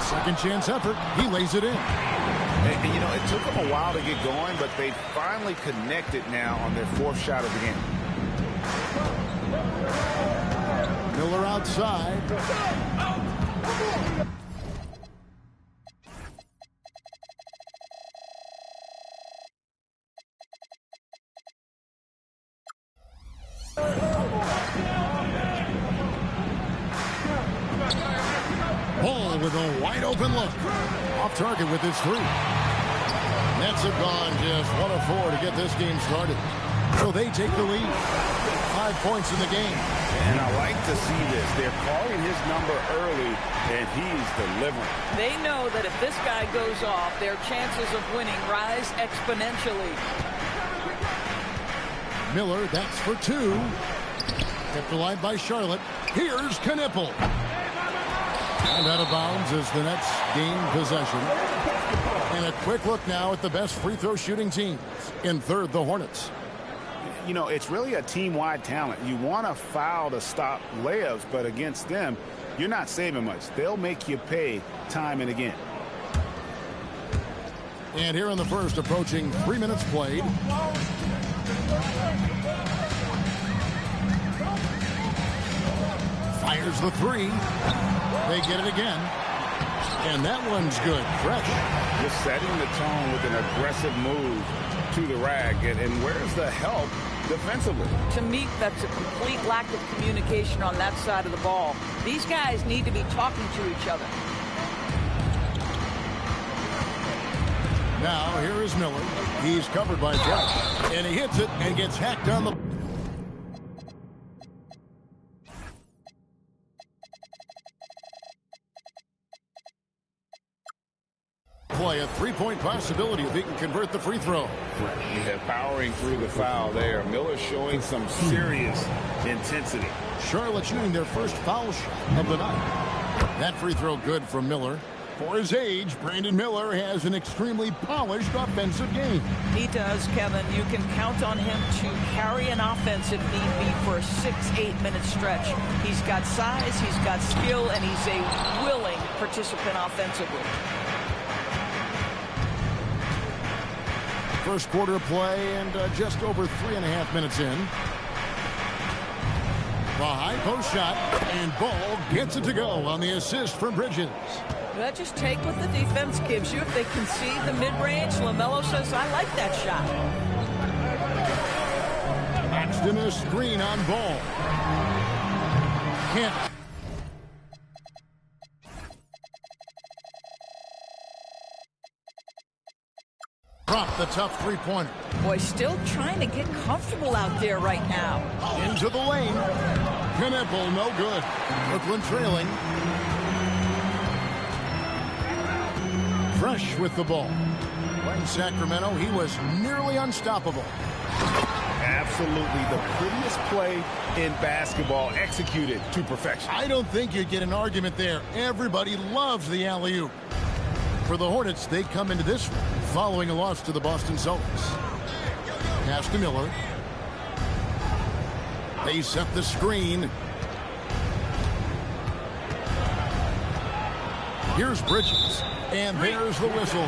Second chance effort. He lays it in. And, you know, it took them a while to get going, but they finally connected now on their fourth shot of the game. Miller outside. Ball with a wide open look. Off target with his 3. Nets have gone just 1 of 4 to get this game started. So they take the lead. 5 points in the game. And I like to see this. They're calling his number early, and he's delivering. They know that if this guy goes off, their chances of winning rise exponentially. Miller, that's for 2. Kept alive by Charlotte. Here's Knipple. And out of bounds as the Nets gain possession. And a quick look now at the best free throw shooting teams. In third, the Hornets. You know, it's really a team-wide talent. You want to foul to stop layups, but against them, you're not saving much. They'll make you pay time and again. And here in the first, approaching 3 minutes played. Fires the 3. They get it again. And that one's good. Fresh. Just setting the tone with an aggressive move to the rag. And where's the help defensively? To me, that's a complete lack of communication on that side of the ball. These guys need to be talking to each other. Now, here is Miller. He's covered by Fresh. And he hits it and gets hacked on the... play a 3-point possibility if he can convert the free throw. Yeah, powering through the foul there. Miller showing some serious intensity. Charlotte shooting their first foul shot of the night. That free throw good from Miller. For his age, Brandon Miller has an extremely polished offensive game. He does, Kevin. You can count on him to carry an offense if need be for a 6-8 minute stretch. He's got size, he's got skill, and he's a willing participant offensively. First quarter play and just over 3.5 minutes in. The high post shot, and Ball gets it to go on the assist from Bridges. Well, just take what the defense gives you. If they concede the mid-range, LaMelo says, I like that shot. Paxton a screen on Ball. Can't. Drop the tough three-pointer. Boy, still trying to get comfortable out there right now. Into the lane. Knipple, no good. Brooklyn trailing. Fresh with the ball. Playing Sacramento, he was nearly unstoppable. Absolutely the prettiest play in basketball, executed to perfection. I don't think you get an argument there. Everybody loves the alley-oop. For the Hornets, they come into this one following a loss to the Boston Celtics. Pass to Miller. They set the screen. Here's Bridges. And there's the whistle.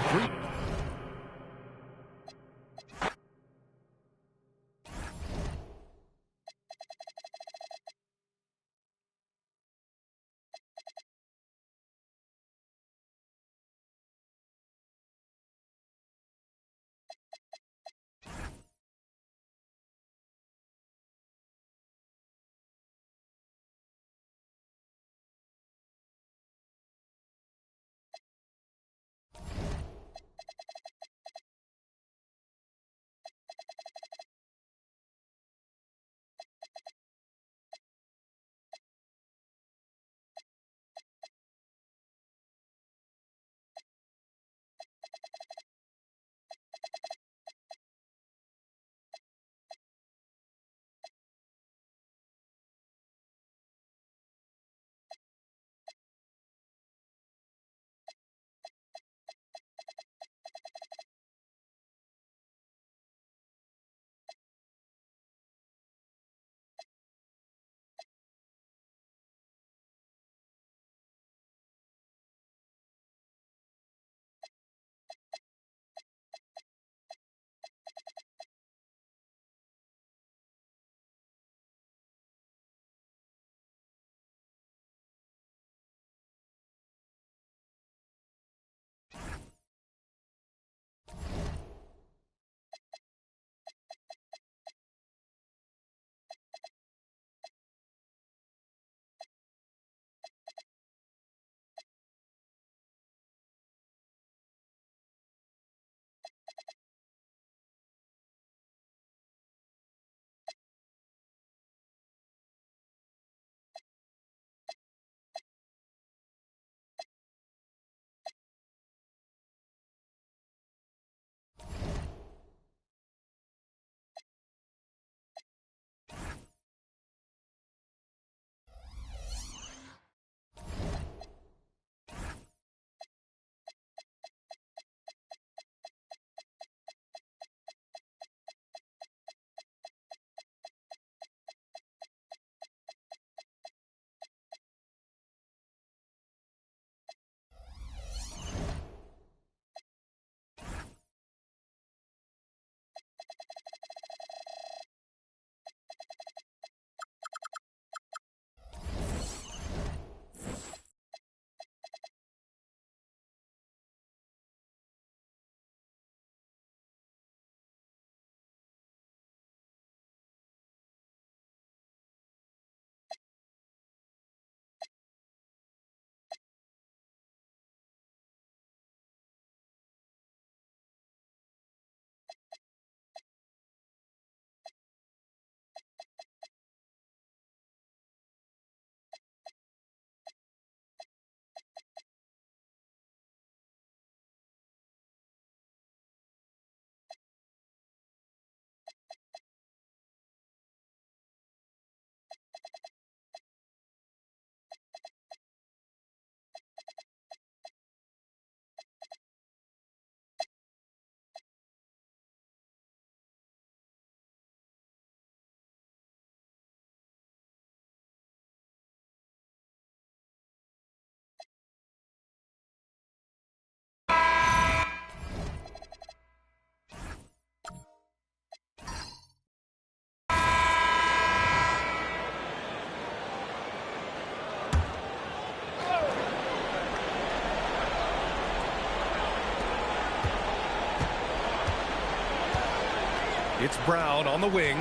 It's Brown on the wing.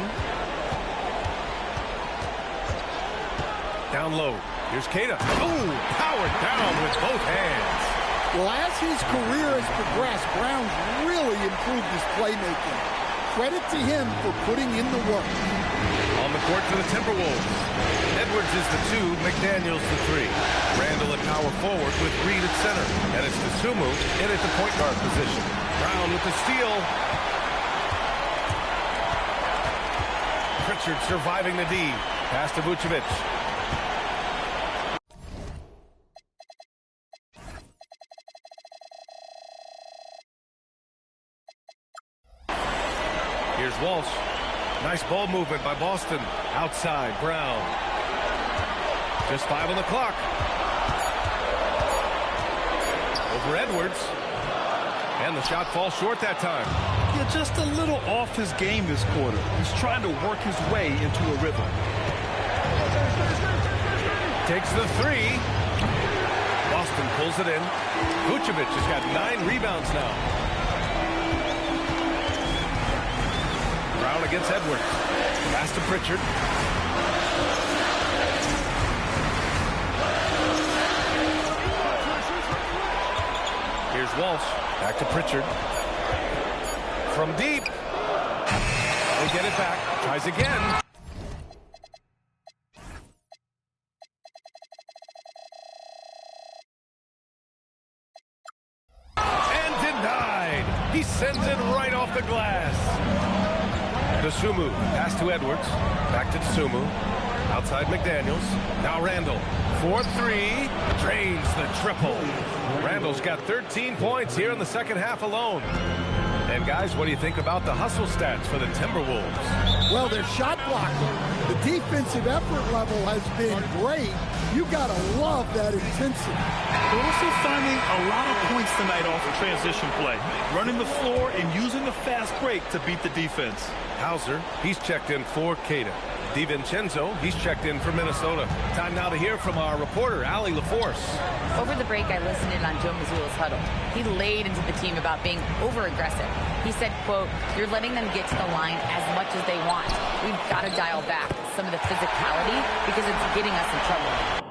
Down low. Here's Keita. Oh, powered down with both hands. Well, as his career has progressed, Brown's really improved his playmaking. Credit to him for putting in the work. On the court for the Timberwolves. Edwards is the 2, McDaniels the 3. Randall at power forward with Reed at center. And it's Tsumu in at the point guard position. Brown with the steal. Pritchard surviving the D. Pass to Vucevic. Here's Walsh. Nice ball movement by Boston. Outside, Brown. Just 5 on the clock. Over Edwards. And the shot falls short that time. Yeah, just a little off his game this quarter. He's trying to work his way into a rhythm. Takes the 3. Boston pulls it in. Vucevic has got 9 rebounds now. Brown against Edwards. Pass to Pritchard. Here's Walsh. Back to Pritchard. From deep. They get it back. Tries again. And denied. He sends it right off the glass. Tsumu, pass to Edwards, back to Tsumu, outside McDaniels, now Randall, 4-3, drains the triple. Randall's got 13 points here in the second half alone. And guys, what do you think about the hustle stats for the Timberwolves? Well, their shot blocking, the defensive effort level has been great. You gotta love that intensity. They're also finding a lot of points tonight off of transition play, running the floor and using the fast break to beat the defense. Hauser, he's checked in for Keita. DiVincenzo, he's checked in for Minnesota. Time now to hear from our reporter, Allie LaForce. Over the break, I listened in on Joe Mazzulla's huddle. He laid into the team about being over-aggressive. He said, quote, "You're letting them get to the line as much as they want. We've got to dial back some of the physicality because it's getting us in trouble."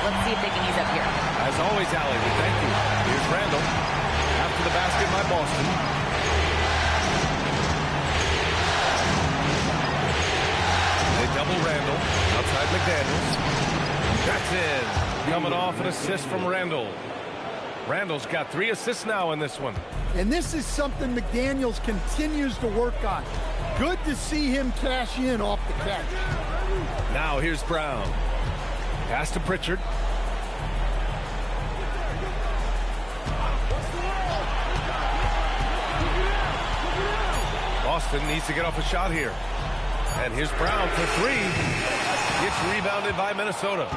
Let's see if they can ease up here. As always, Allie, we thank you. Here's Randall. After the basket by Boston. They double Randall. Outside McDaniels. That's in. Coming off an assist from Randall. Randall's got 3 assists now in this one. And this is something McDaniels continues to work on. Good to see him cash in off the catch. Now here's Brown. Pass to Pritchard. Boston needs to get off a shot here. And here's Brown for 3. Gets rebounded by Minnesota.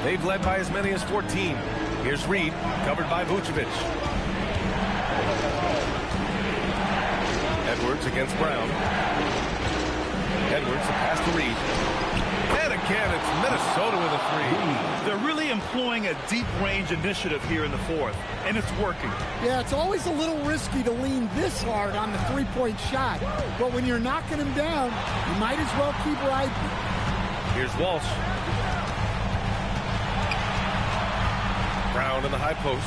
They've led by as many as 14. Here's Reed, covered by Vucevic. Edwards against Brown. Edwards, the pass to Reed. And again, it's Minnesota with a 3. They're really employing a deep range initiative here in the fourth, and it's working. Yeah, it's always a little risky to lean this hard on the three-point shot, but when you're knocking him down, you might as well keep riding. Here's Walsh. Brown in the high post.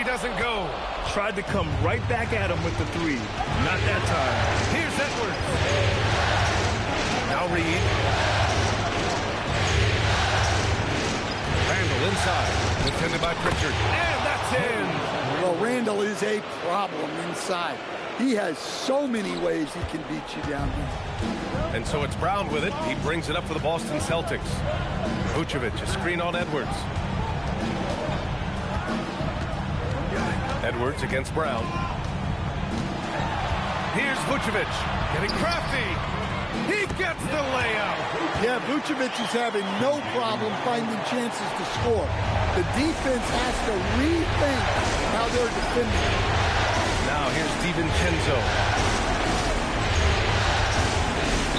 Doesn't go. Tried to come right back at him with the 3. Not that time. Here's Edwards. Now Reed. Randall inside. Defended by Pritchard. And that's in. Well, Randall is a problem inside. He has so many ways he can beat you down here. And so it's Brown with it. He brings it up for the Boston Celtics. Vucevic, a screen on Edwards. Edwards against Brown. Here's Vucevic, getting crafty. He gets the layup. Yeah, Vucevic is having no problem finding chances to score. The defense has to rethink how they're defending. Now here's DiVincenzo.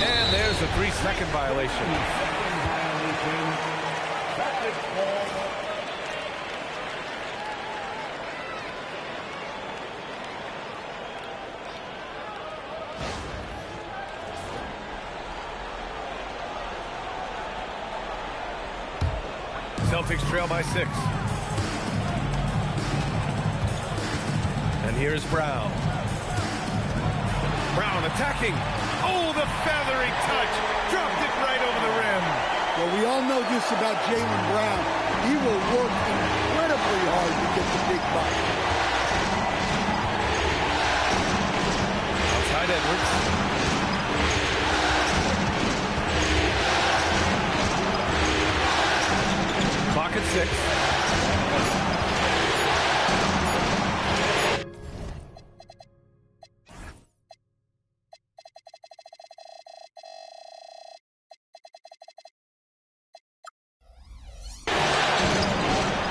And there's a 3-second violation. Celtics trail by 6. And here's Brown. Brown attacking. Oh, the feathery touch. Dropped it right over the rim. Well, we all know this about Jaylen Brown. He will work incredibly hard to get the big buck. Outside Edwards. Clock at 6.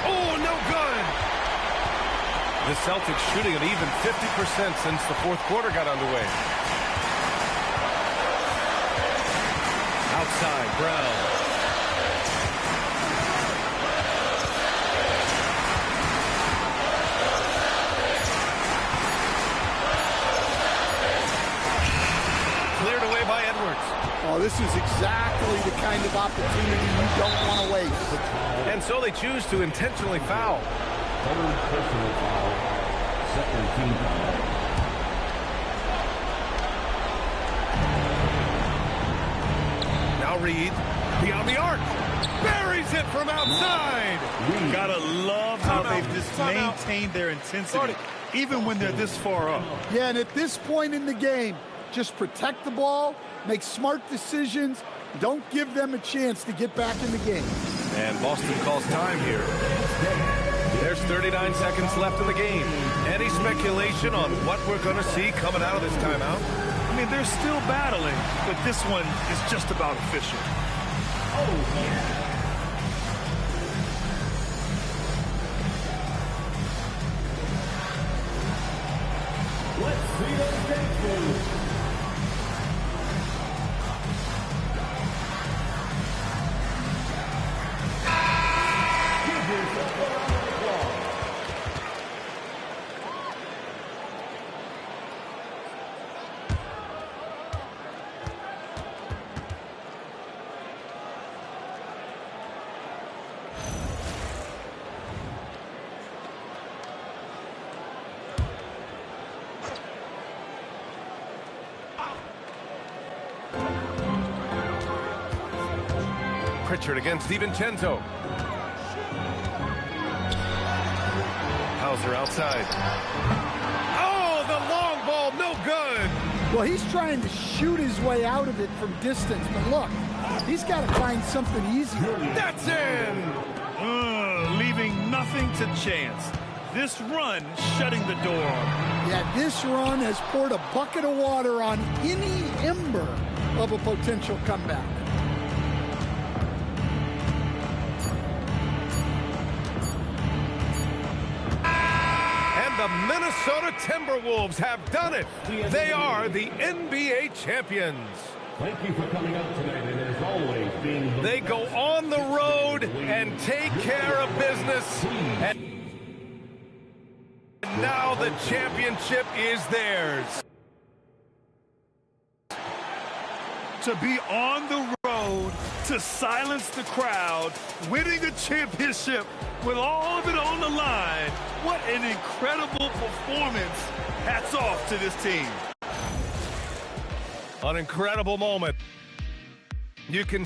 Oh, no good. The Celtics shooting at even 50% since the fourth quarter got underway. Outside, Brown. Oh, this is exactly the kind of opportunity you don't want to waste. And so they choose to intentionally foul. Third personal foul. Second team foul. Now Reed, beyond the arc. Buries it from outside. Gotta love how they've just maintained their intensity, even when they're this far up. Yeah, and at this point in the game, just protect the ball, make smart decisions, don't give them a chance to get back in the game. And Boston calls time here. There's 39 seconds left in the game. Any speculation on what we're going to see coming out of this timeout? I mean, they're still battling, but this one is just about official. Let's see those games move. Pritchard against DiVincenzo. Hauser outside. Oh, the long ball, no good. Well, he's trying to shoot his way out of it from distance, but look, he's got to find something easier. That's in. Leaving nothing to chance. This run shutting the door on him. Yeah, this run has poured a bucket of water on any ember of a potential comeback. The Minnesota Timberwolves have done it. They are the NBA champions. Thank you for coming out tonight, and as always, being they go on the road and take care of business. And now the championship is theirs. To be on the road, to silence the crowd, winning a championship with all of it on the line. What an incredible performance. Hats off to this team. An incredible moment. You can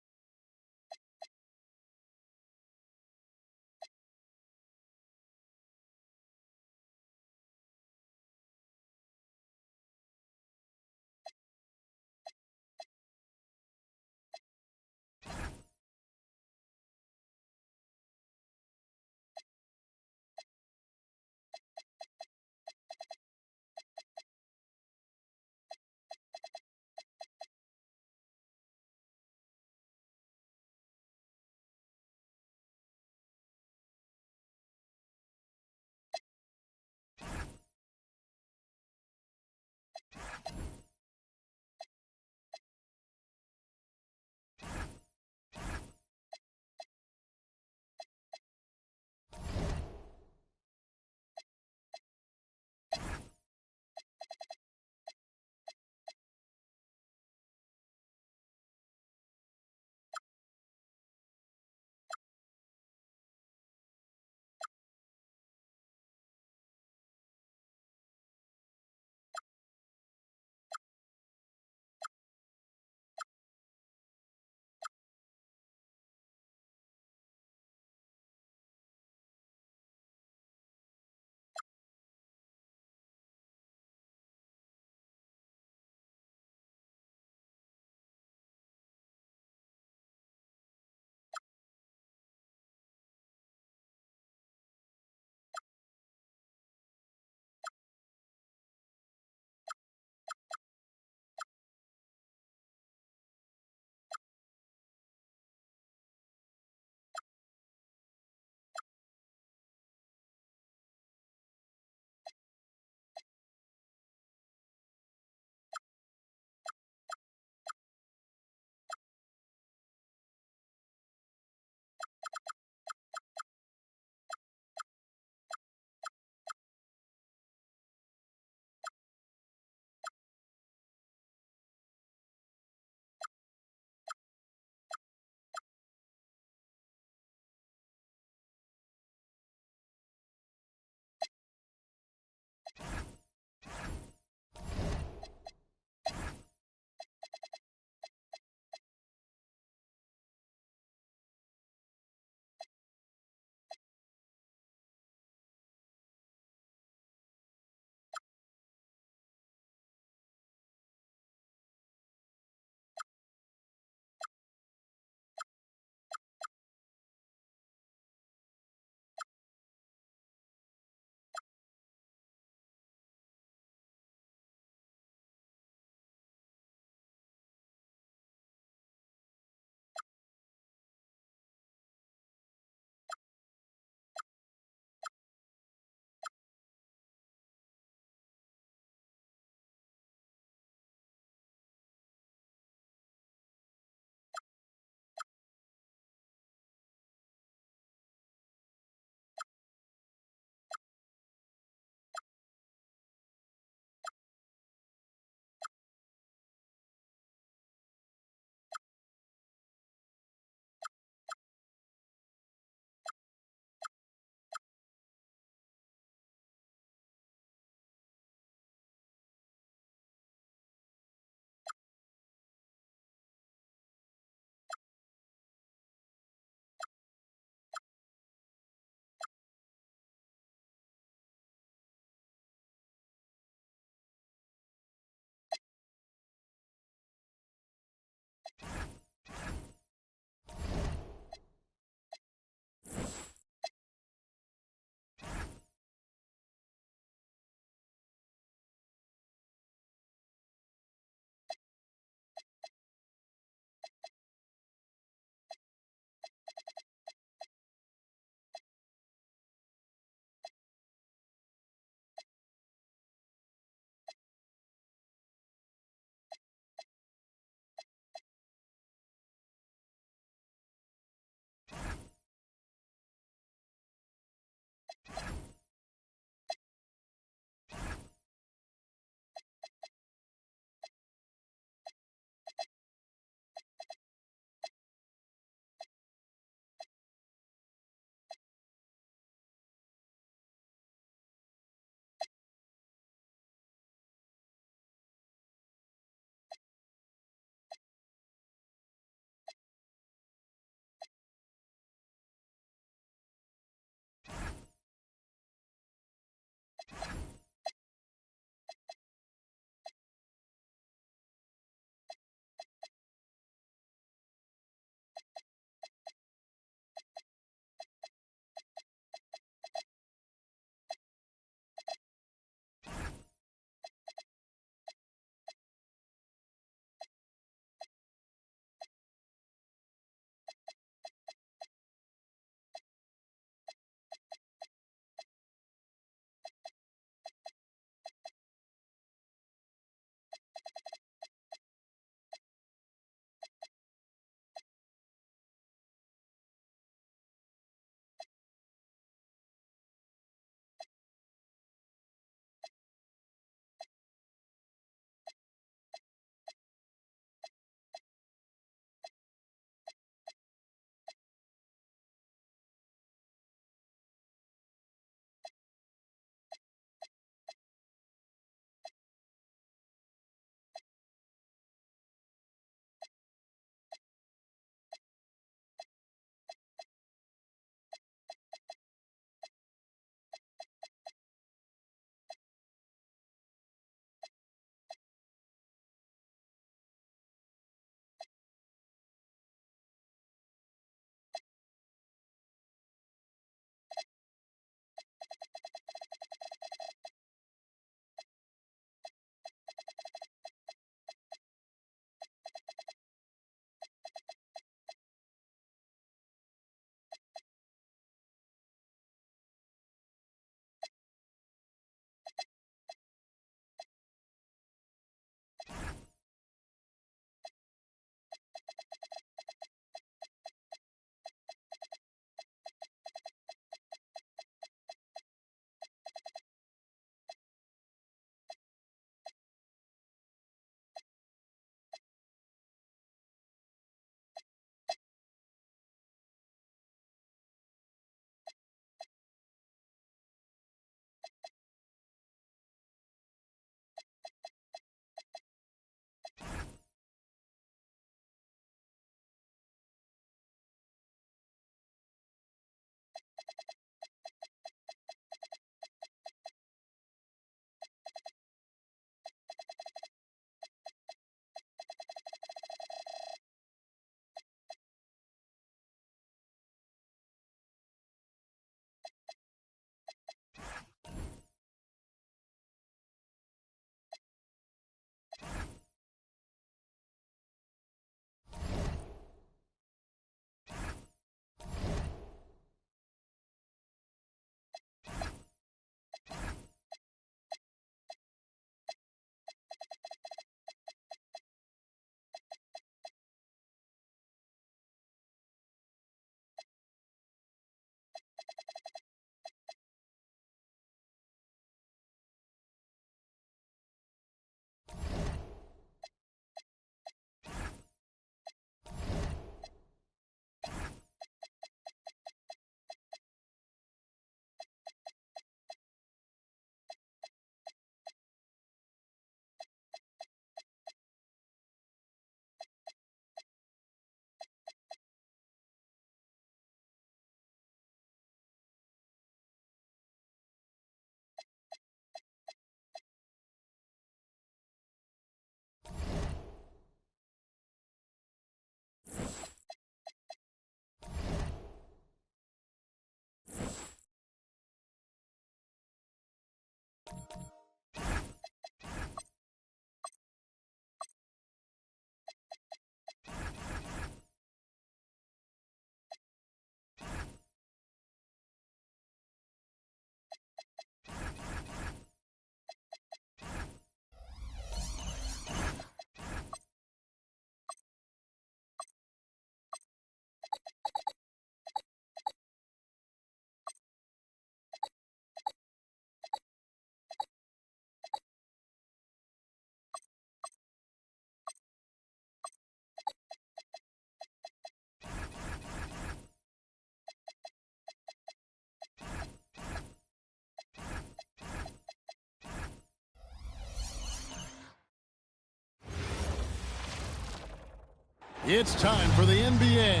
It's time for the NBA,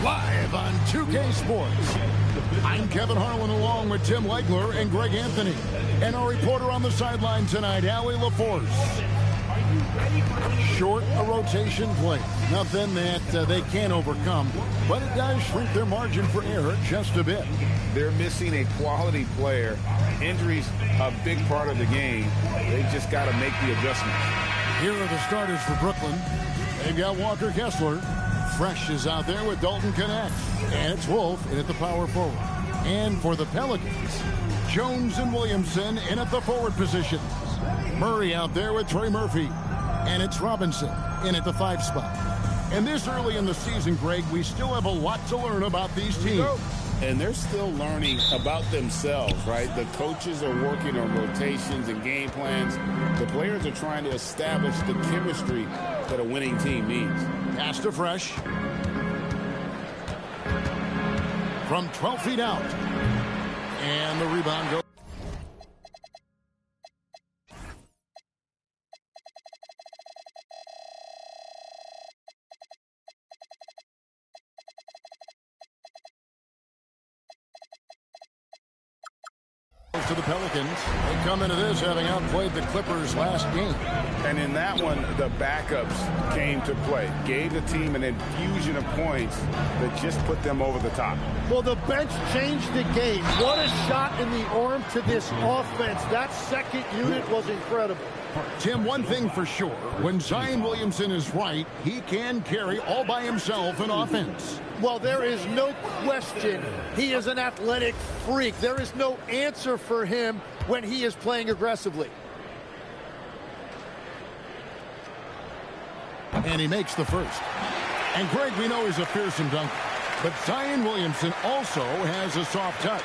live on 2K Sports. I'm Kevin Harlan along with Tim Legler and Greg Anthony. And our reporter on the sideline tonight, Allie LaForce. Short a rotation play. Nothing that they can't overcome, but it does shrink their margin for error just a bit. They're missing a quality player. Injuries a big part of the game. They've just got to make the adjustments. Here are the starters for Brooklyn. They've got Walker Kessler. Fresh is out there with Dalton Connect. And it's Wolf in at the power forward. And for the Pelicans, Jones and Williamson in at the forward positions. Murray out there with Trey Murphy. And it's Robinson in at the 5 spot. And this early in the season, Greg, we still have a lot to learn about these teams. And they're still learning about themselves, right? The coaches are working on rotations and game plans. The players are trying to establish the chemistry that a winning team needs. Pass to Fresh. From 12 feet out. And the rebound goes. To the Pelicans. They come into this having outplayed the Clippers last game. And in that one, the backups came to play. Gave the team an infusion of points that just put them over the top. Well, the bench changed the game. What a shot in the arm to this offense. That second unit was incredible. Tim, one thing for sure, when Zion Williamson is right, he can carry all by himself in offense. Well, there is no question he is an athletic freak. There is no answer for him when he is playing aggressively. And he makes the first. And Greg, we know he's a fearsome dunker. But Zion Williamson also has a soft touch.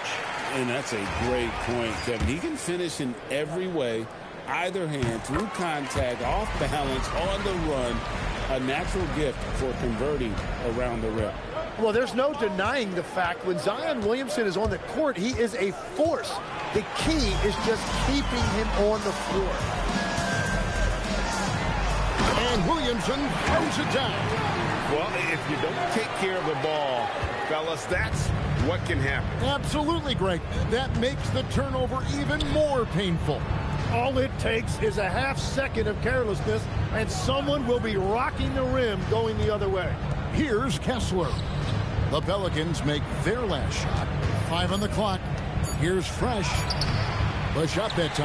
And that's a great point, Kevin. He can finish in every way, either hand, through contact, off balance, on the run. A natural gift for converting around the rim. Well, there's no denying the fact when Zion Williamson is on the court, he is a force. The key is just keeping him on the floor. And Williamson throws it down. Well, if you don't take care of the ball, fellas, that's what can happen. Absolutely, Greg. That makes the turnover even more painful. All it takes is a half second of carelessness, and someone will be rocking the rim going the other way. Here's Kessler. The Pelicans make their last shot. 5 on the clock. Here's Fresh. The shot that time.